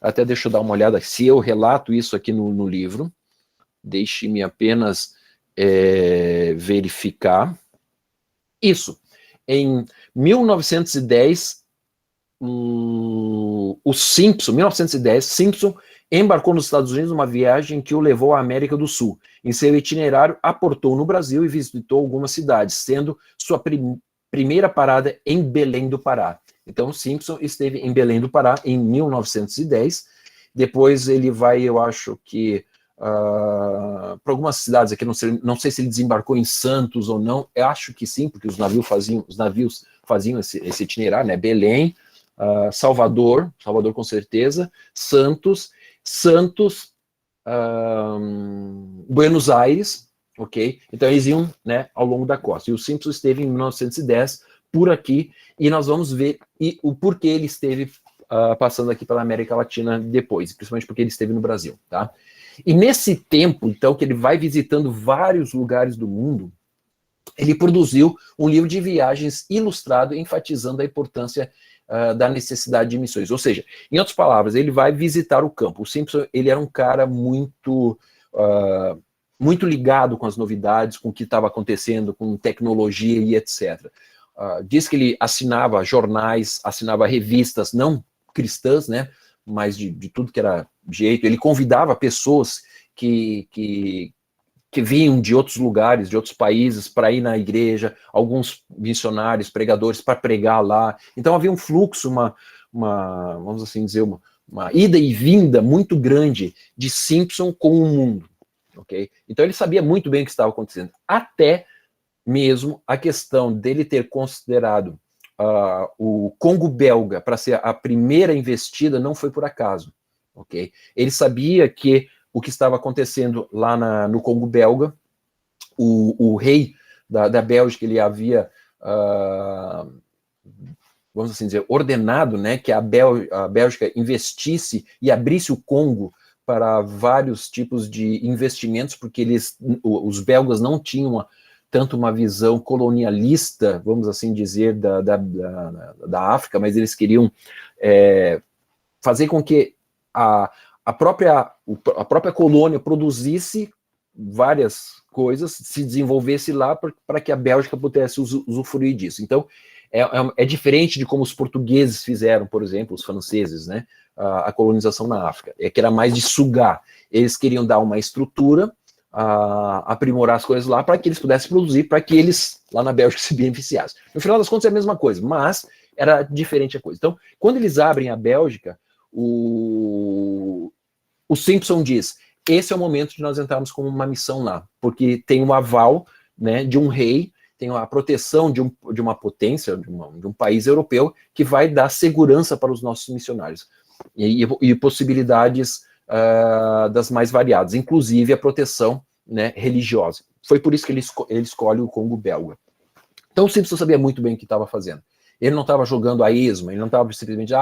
até deixa eu dar uma olhada, se eu relato isso aqui no livro, deixe-me apenas verificar. Isso. Em 1910, Simpson embarcou nos Estados Unidos numa viagem que o levou à América do Sul. Em seu itinerário, aportou no Brasil e visitou algumas cidades, sendo sua primeira parada em Belém do Pará. Então, Simpson esteve em Belém do Pará em 1910. Depois ele vai, eu acho que, para algumas cidades aqui, não sei se ele desembarcou em Santos ou não, eu acho que sim, porque os navios faziam esse itinerário, né? Belém, Salvador com certeza, Santos, Buenos Aires, ok? Então eles iam, né, ao longo da costa. E o Simpson esteve em 1910 por aqui, e nós vamos ver o porquê ele esteve passando aqui pela América Latina depois, principalmente porque ele esteve no Brasil, tá? E nesse tempo, então, que ele vai visitando vários lugares do mundo, ele produziu um livro de viagens ilustrado, enfatizando a importância da necessidade de missões. Ou seja, em outras palavras, ele vai visitar o campo. O Simpson, ele era um cara muito ligado com as novidades, com o que estava acontecendo, com tecnologia e etc. Diz que ele assinava jornais, assinava revistas, não cristãs, né, mas de tudo que era jeito. Ele convidava pessoas que vinham de outros lugares, de outros países, para ir na igreja, alguns missionários, pregadores, para pregar lá. Então havia um fluxo, vamos assim dizer, uma ida e vinda muito grande de Simpson com o mundo. Okay? Então ele sabia muito bem o que estava acontecendo. Até mesmo a questão dele ter considerado o Congo belga para ser a primeira investida não foi por acaso. Okay? Ele sabia que o que estava acontecendo lá no Congo belga, o rei da Bélgica, ele havia, vamos assim dizer, ordenado, né, que a Bélgica investisse e abrisse o Congo para vários tipos de investimentos, porque os belgas não tinham tanto uma visão colonialista, vamos assim dizer, da África, mas eles queriam fazer com que a própria colônia produzisse várias coisas, se desenvolvesse lá para que a Bélgica pudesse usufruir disso. Então, é diferente de como os portugueses fizeram, por exemplo, os franceses, né, a colonização na África, que era mais de sugar. Eles queriam dar uma estrutura, aprimorar as coisas lá, para que eles pudessem produzir, para que eles, lá na Bélgica, se beneficiassem. No final das contas, é a mesma coisa, mas era diferente a coisa. Então, quando eles abrem a Bélgica, o Simpson diz, esse é o momento de nós entrarmos com uma missão lá, porque tem um aval, né, de um rei, tem a proteção de uma potência, de um país europeu, que vai dar segurança para os nossos missionários, e possibilidades das mais variadas, inclusive a proteção, né, religiosa. Foi por isso que ele escolhe o Congo belga. Então o Simpson sabia muito bem o que estava fazendo. Ele não estava jogando a esmo, ele não estava simplesmente,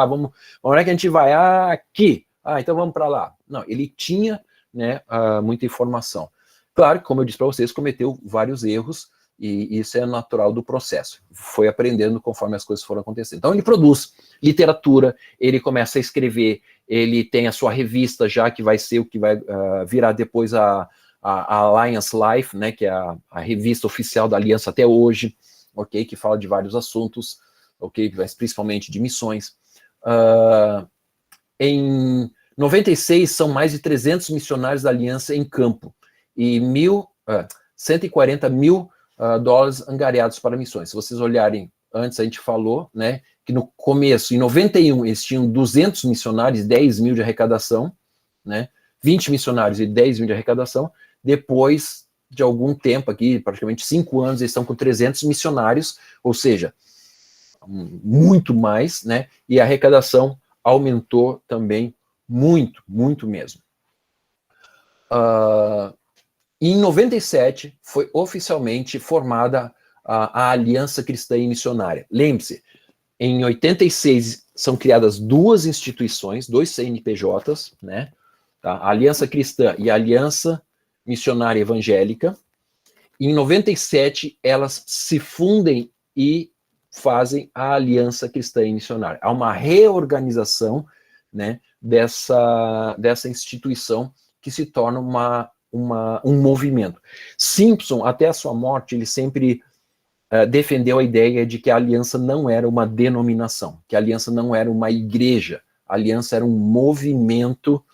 onde é que a gente vai? Aqui. Então vamos para lá. Não, ele tinha, né, muita informação. Claro que, como eu disse para vocês, cometeu vários erros, E isso é natural do processo. Foi aprendendo conforme as coisas foram acontecendo. Então ele produz literatura, ele começa a escrever, ele tem a sua revista já, que vai ser o que vai virar depois a Alliance Life, né, que é a revista oficial da Aliança até hoje, ok, que fala de vários assuntos, ok, mas principalmente de missões. Em 96, são mais de 300 missionários da Aliança em campo, e 140 mil dólares angariados para missões. Se vocês olharem, antes a gente falou, né, que no começo, em 91, eles tinham 200 missionários, 10 mil de arrecadação, né, 20 missionários e 10 mil de arrecadação. Depois de algum tempo aqui, praticamente 5 anos, eles estão com 300 missionários, ou seja, muito mais, né, e a arrecadação aumentou também muito, muito mesmo. Em 97, foi oficialmente formada a Aliança Cristã e Missionária. Lembre-se, em 86 são criadas 2 instituições, 2 CNPJs, né? Tá? A Aliança Cristã e a Aliança Missionária Evangélica. Em 97, elas se fundem e fazem a Aliança Cristã e Missionária. Há uma reorganização, né, dessa instituição que se torna um movimento. Simpson, até a sua morte, ele sempre defendeu a ideia de que a aliança não era uma denominação, que a aliança não era uma igreja, a aliança era um movimento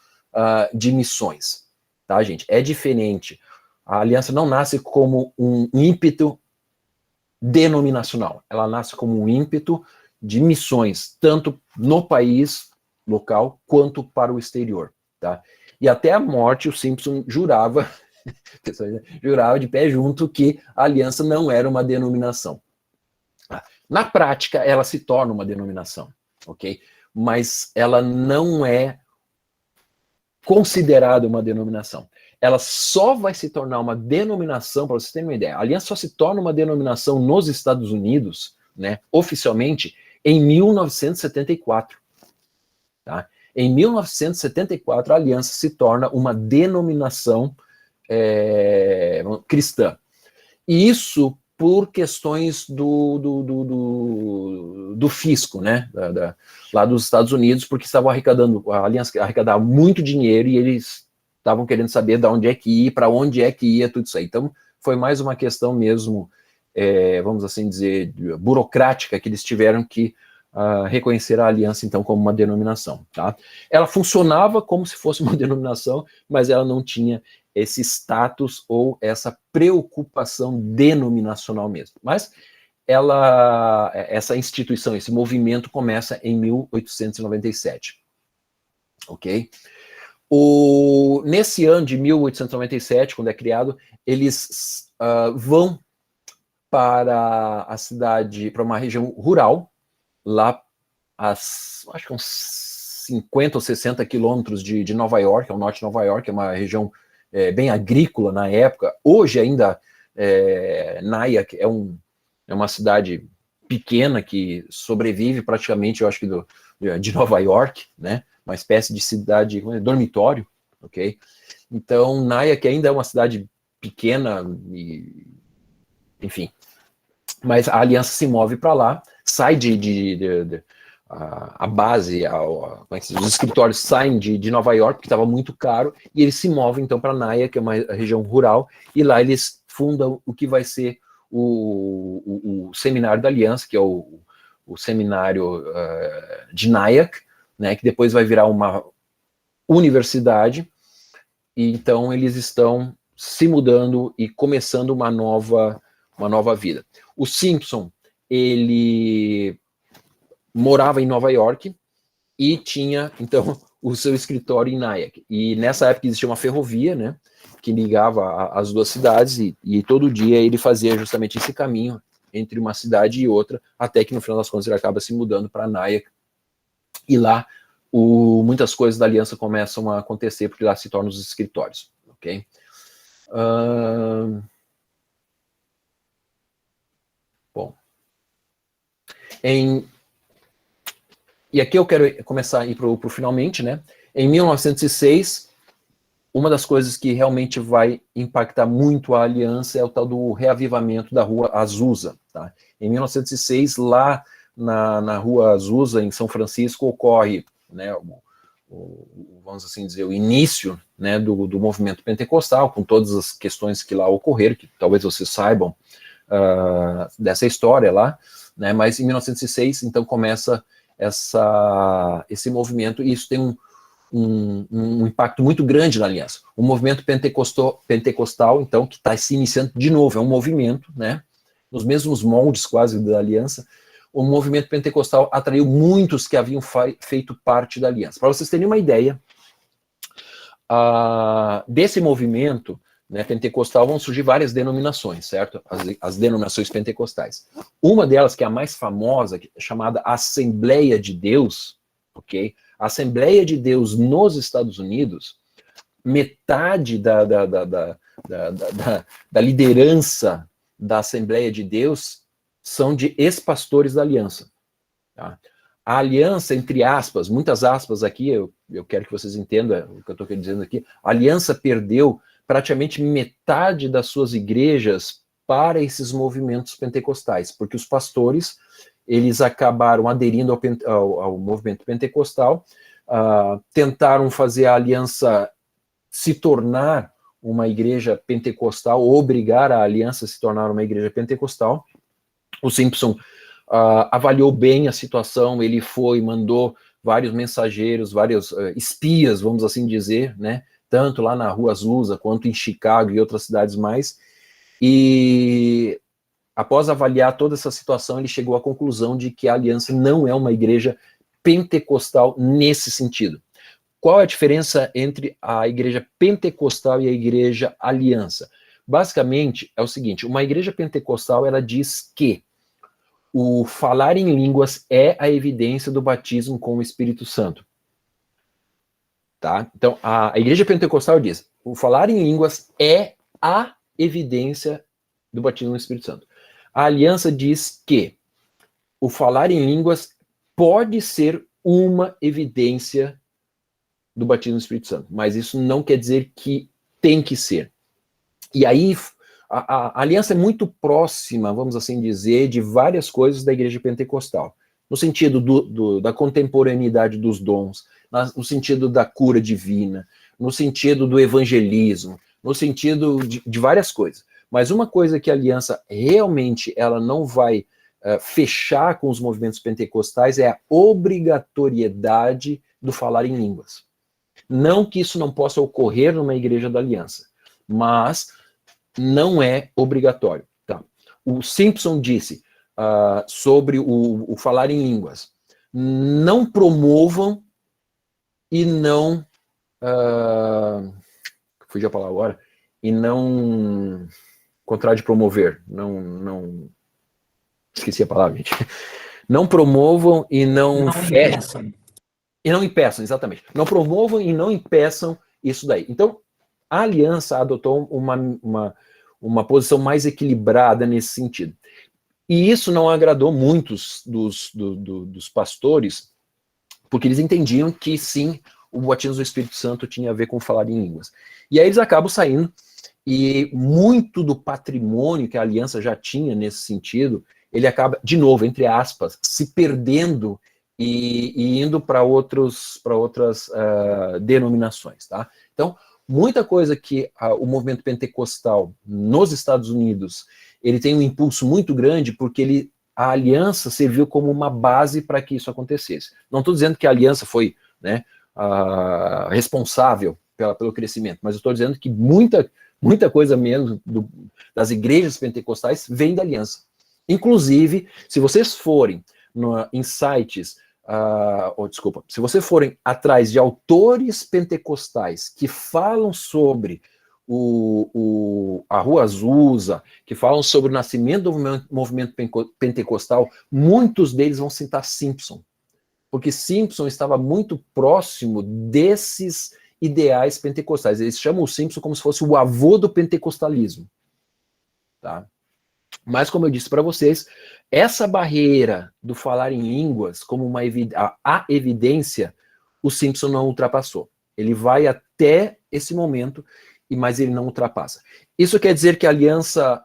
de missões, tá, gente? É diferente. A aliança não nasce como um ímpeto denominacional, ela nasce como um ímpeto de missões, tanto no país local quanto para o exterior, tá? E até a morte, o Simpson jurava de pé junto que a aliança não era uma denominação. Na prática, ela se torna uma denominação, ok? Mas ela não é considerada uma denominação. Ela só vai se tornar uma denominação, para vocês terem uma ideia, a aliança só se torna uma denominação nos Estados Unidos, né, oficialmente, em 1974. Tá? Em 1974, a aliança se torna uma denominação cristã. E isso por questões do fisco, né? Lá dos Estados Unidos, porque estavam arrecadando, a aliança arrecadava muito dinheiro e eles estavam querendo saber de onde é que ia, para onde é que ia, tudo isso aí. Então, foi mais uma questão mesmo, vamos assim dizer, burocrática, que eles tiveram que reconhecer a aliança, então, como uma denominação. Tá? Ela funcionava como se fosse uma denominação, mas ela não tinha esse status ou essa preocupação denominacional mesmo. Mas essa instituição, esse movimento começa em 1897. Ok? Nesse ano de 1897, quando é criado, eles vão para a cidade, para uma região rural, lá, acho que uns 50 ou 60 quilômetros de Nova York, ao norte de Nova York, é uma região bem agrícola na época. Hoje ainda, Nyack é uma cidade pequena que sobrevive praticamente, eu acho que de Nova York, né? Uma espécie de cidade, dormitório, ok? Então, Nyack ainda é uma cidade pequena, enfim. Mas a aliança se move para lá, sai a base, os escritórios saem de Nova York, porque estava muito caro, e eles se movem então para Nyack, que é uma região rural, e lá eles fundam o que vai ser o Seminário da Aliança, que é o Seminário de Nyack, né, que depois vai virar uma universidade, e então eles estão se mudando e começando uma nova vida. O Simpson, ele morava em Nova York e tinha, então, o seu escritório em Nyack. E nessa época existia uma ferrovia, né, que ligava as duas cidades, e todo dia ele fazia justamente esse caminho entre uma cidade e outra, até que no final das contas ele acaba se mudando para Nyack. E lá muitas coisas da aliança começam a acontecer, porque lá se tornam os escritórios, ok? Bom. E aqui eu quero começar a ir para o finalmente, né? Em 1906, uma das coisas que realmente vai impactar muito a aliança é o tal do reavivamento da Rua Azusa. Tá? Em 1906, lá na Rua Azusa, em São Francisco, ocorre, né, vamos assim dizer, o início, né, do movimento pentecostal, com todas as questões que lá ocorreram, que talvez vocês saibam dessa história lá, né, mas em 1906, então, começa esse movimento, e isso tem um impacto muito grande na aliança. O movimento pentecostal, então, que está se iniciando de novo, é um movimento, né, nos mesmos moldes quase da aliança. O movimento pentecostal atraiu muitos que haviam feito parte da aliança. Para vocês terem uma ideia, desse movimento, né, pentecostal, vão surgir várias denominações, certo? As denominações pentecostais. Uma delas, que é a mais famosa, é chamada Assembleia de Deus, ok? A Assembleia de Deus nos Estados Unidos, metade da liderança da Assembleia de Deus são de ex-pastores da aliança. Tá? A aliança, entre aspas, muitas aspas aqui, eu quero que vocês entendam o que eu estou dizendo aqui, a aliança perdeu praticamente metade das suas igrejas para esses movimentos pentecostais, porque os pastores, eles acabaram aderindo ao movimento pentecostal, tentaram fazer a aliança se tornar uma igreja pentecostal, obrigar a aliança a se tornar uma igreja pentecostal. O Simpson avaliou bem a situação, ele mandou vários mensageiros, vários espias, vamos assim dizer, né, tanto lá na Rua Azusa, quanto em Chicago e outras cidades mais, e após avaliar toda essa situação, ele chegou à conclusão de que a aliança não é uma igreja pentecostal nesse sentido. Qual é a diferença entre a igreja pentecostal e a igreja aliança? Basicamente, é o seguinte, uma igreja pentecostal, ela diz que o falar em línguas é a evidência do batismo com o Espírito Santo. Tá? Então, a igreja pentecostal diz, o falar em línguas é a evidência do batismo no Espírito Santo. A aliança diz que o falar em línguas pode ser uma evidência do batismo no Espírito Santo, mas isso não quer dizer que tem que ser. E aí, a aliança é muito próxima, vamos assim dizer, de várias coisas da igreja pentecostal, no sentido da contemporaneidade dos dons, no sentido da cura divina, no sentido do evangelismo, no sentido de várias coisas. Mas uma coisa que a aliança realmente ela não vai fechar com os movimentos pentecostais é a obrigatoriedade do falar em línguas. Não que isso não possa ocorrer numa igreja da aliança, mas não é obrigatório. Tá? O Simpson disse sobre o falar em línguas. Não promovam e não... fugi a palavra agora. E não... contrário de promover. Não esqueci a palavra, gente. Não promovam e não fechem. E não impeçam, exatamente. Não promovam e não impeçam isso daí. Então, a aliança adotou uma posição mais equilibrada nesse sentido. E isso não agradou muitos dos pastores, porque eles entendiam que, sim, o batismo do Espírito Santo tinha a ver com falar em línguas. E aí eles acabam saindo, e muito do patrimônio que a aliança já tinha nesse sentido, ele acaba, de novo, entre aspas, se perdendo e indo para outras denominações, tá? Então, muita coisa que o movimento pentecostal nos Estados Unidos, ele tem um impulso muito grande porque a aliança serviu como uma base para que isso acontecesse. Não estou dizendo que a aliança foi, né, responsável pelo crescimento, mas eu estou dizendo que muita coisa mesmo das igrejas pentecostais vem da aliança. Inclusive, se vocês forem em sites, se vocês forem atrás de autores pentecostais que falam sobre a Rua Azusa, que falam sobre o nascimento do movimento pentecostal, muitos deles vão citar Simpson, porque Simpson estava muito próximo desses ideais pentecostais. Eles chamam o Simpson como se fosse o avô do pentecostalismo. Tá? Mas, como eu disse para vocês, essa barreira do falar em línguas como a evidência, o Simpson não ultrapassou. Ele vai até esse momento, mas ele não ultrapassa. Isso quer dizer que a aliança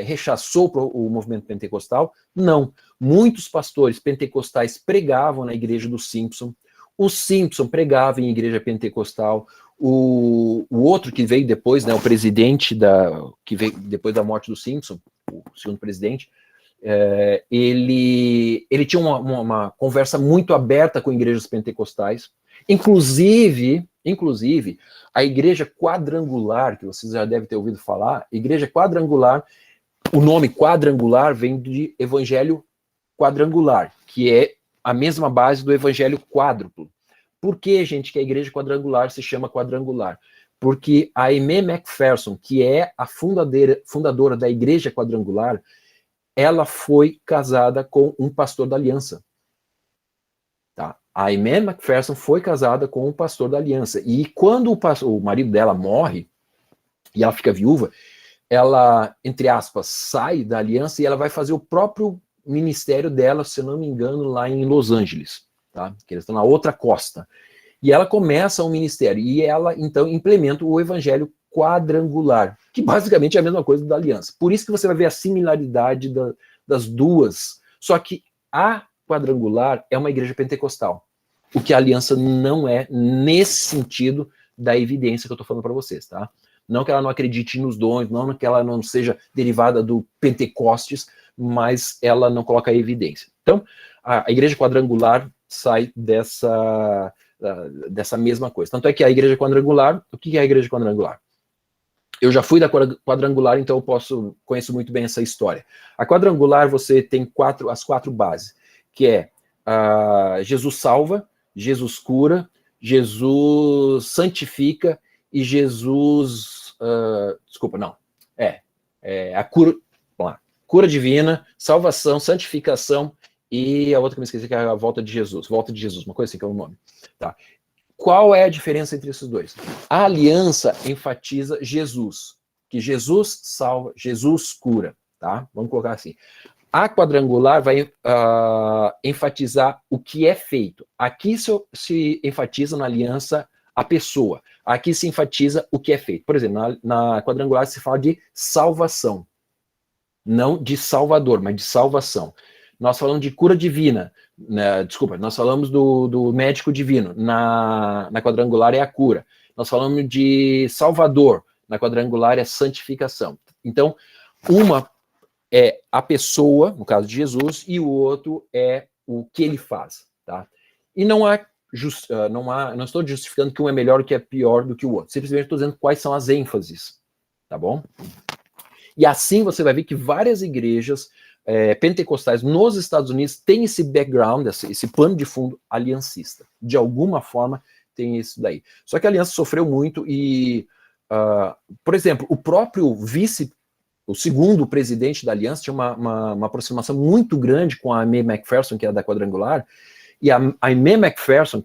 rechaçou o movimento pentecostal? Não. Muitos pastores pentecostais pregavam na igreja do Simpson. O Simpson pregava em igreja pentecostal. O outro que veio depois, né, o presidente que veio depois da morte do Simpson, o segundo presidente, ele tinha uma conversa muito aberta com igrejas pentecostais. Inclusive, a igreja quadrangular, que vocês já devem ter ouvido falar, igreja quadrangular, o nome quadrangular vem de evangelho quadrangular, que é a mesma base do evangelho quádruplo. Por que, gente, que a igreja quadrangular se chama quadrangular? Porque a Aimee McPherson, que é a fundadora da igreja quadrangular, ela foi casada com um pastor da Aliança. Tá? A Aimee McPherson foi casada com um pastor da Aliança. E quando o marido dela morre, e ela fica viúva, ela, entre aspas, sai da Aliança e ela vai fazer o próprio ministério dela, se eu não me engano, lá em Los Angeles. Tá? Que eles estão na outra costa. E ela começa um ministério. E ela, então, implementa o evangelho quadrangular, que basicamente é a mesma coisa da Aliança. Por isso que você vai ver a similaridade das duas. Só que a quadrangular é uma igreja pentecostal, o que a Aliança não é nesse sentido da evidência que eu estou falando para vocês, tá? Não que ela não acredite nos dons, não que ela não seja derivada do Pentecostes, mas ela não coloca a evidência. Então, a igreja quadrangular sai dessa mesma coisa. Tanto é que a igreja quadrangular, o que é a igreja quadrangular? Eu já fui da quadrangular, então eu conheço muito bem essa história. A quadrangular, você tem as quatro bases, que é Jesus salva, Jesus cura, Jesus santifica e Jesus... desculpa, não. A cura... Vamos lá. Cura divina, salvação, santificação e a outra que eu me esqueci, que é a volta de Jesus. Volta de Jesus, uma coisa assim que é o nome. Tá. Qual é a diferença entre esses dois? A aliança enfatiza Jesus, que Jesus salva, Jesus cura, tá? Vamos colocar assim. A quadrangular vai enfatizar o que é feito. Aqui se enfatiza na aliança a pessoa. Aqui se enfatiza o que é feito. Por exemplo, na quadrangular se fala de salvação. Não de salvador, mas de salvação. Nós falamos de cura divina, né? Desculpa, nós falamos do médico divino, na quadrangular é a cura. Nós falamos de salvador, na quadrangular é santificação. Então, uma é a pessoa, no caso de Jesus, e o outro é o que ele faz, tá? E não estou justificando que um é melhor ou que é pior do que o outro, simplesmente estou dizendo quais são as ênfases, tá bom? E assim você vai ver que várias igrejas pentecostais nos Estados Unidos têm esse background, esse pano de fundo aliancista. De alguma forma tem isso daí. Só que a aliança sofreu muito e, por exemplo, o próprio o segundo presidente da aliança tinha uma aproximação muito grande com a Aimee McPherson, que é da quadrangular, e a Aimee McPherson,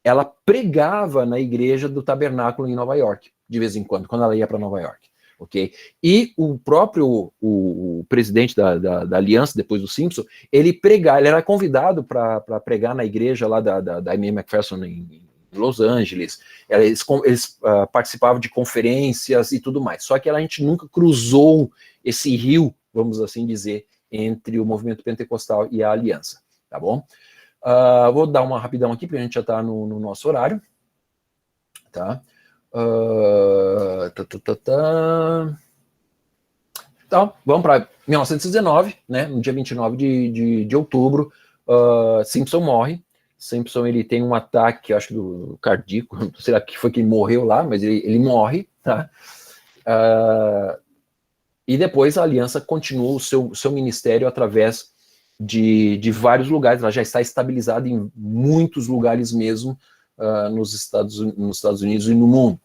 ela pregava na igreja do Tabernáculo em Nova York, de vez em quando ela ia para Nova York. Okay? E o próprio o presidente da aliança, depois do Simpson, ele era convidado para pregar na igreja lá da Aimee McPherson em Los Angeles. Eles participavam de conferências e tudo mais. Só que a gente nunca cruzou esse rio, vamos assim dizer, entre o movimento pentecostal e a aliança. Tá bom? Vou dar uma rapidão aqui, porque a gente já está no nosso horário. Tá? Então, vamos para 1919, né? No dia 29 de outubro, Simpson morre. Simpson, ele tem um ataque, acho que do cardíaco, não sei lá que foi que ele morreu lá, mas ele morre, tá? E depois a aliança continua o seu ministério através de vários lugares. Ela já está estabilizada em muitos lugares mesmo, nos Estados Unidos e no mundo.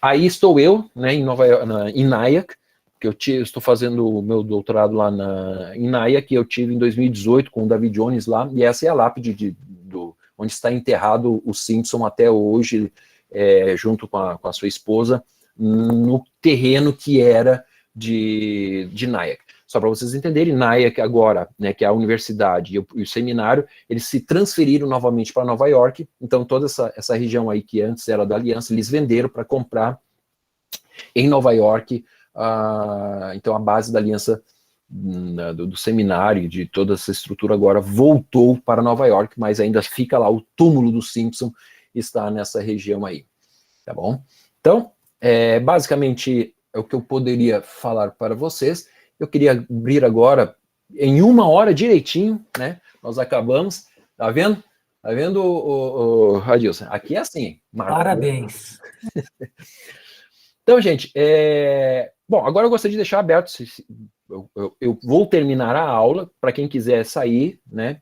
Aí estou eu, né, em Nyack, que estou fazendo o meu doutorado lá em Nyack, que eu tive em 2018 com o David Jones lá, e essa é a lápide onde está enterrado o Simpson até hoje, junto com a sua esposa, no terreno que era de Nyack. só para vocês entenderem, NIAC agora, né, que é a universidade e o seminário, eles se transferiram novamente para Nova York, então toda essa região aí que antes era da Aliança, eles venderam para comprar em Nova York, então a base da Aliança do seminário, de toda essa estrutura agora voltou para Nova York, mas ainda fica lá, o túmulo do Simpson está nessa região aí, tá bom? Então, basicamente, é o que eu poderia falar para vocês. Eu queria abrir agora, em 1 hora direitinho, né? Nós acabamos, tá vendo? Tá vendo, Adilson? Aqui é assim. Marcos. Parabéns. Então, gente, bom, agora eu gostaria de deixar aberto, eu vou terminar a aula, para quem quiser sair, né,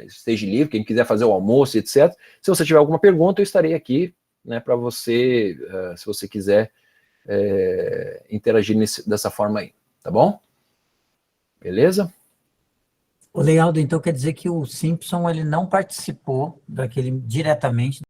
esteja livre, quem quiser fazer o almoço, etc. Se você tiver alguma pergunta, eu estarei aqui, né, para você, se você quiser interagir dessa forma aí, tá bom? Beleza? O Lealdo, então, quer dizer que o Simpson ele não participou diretamente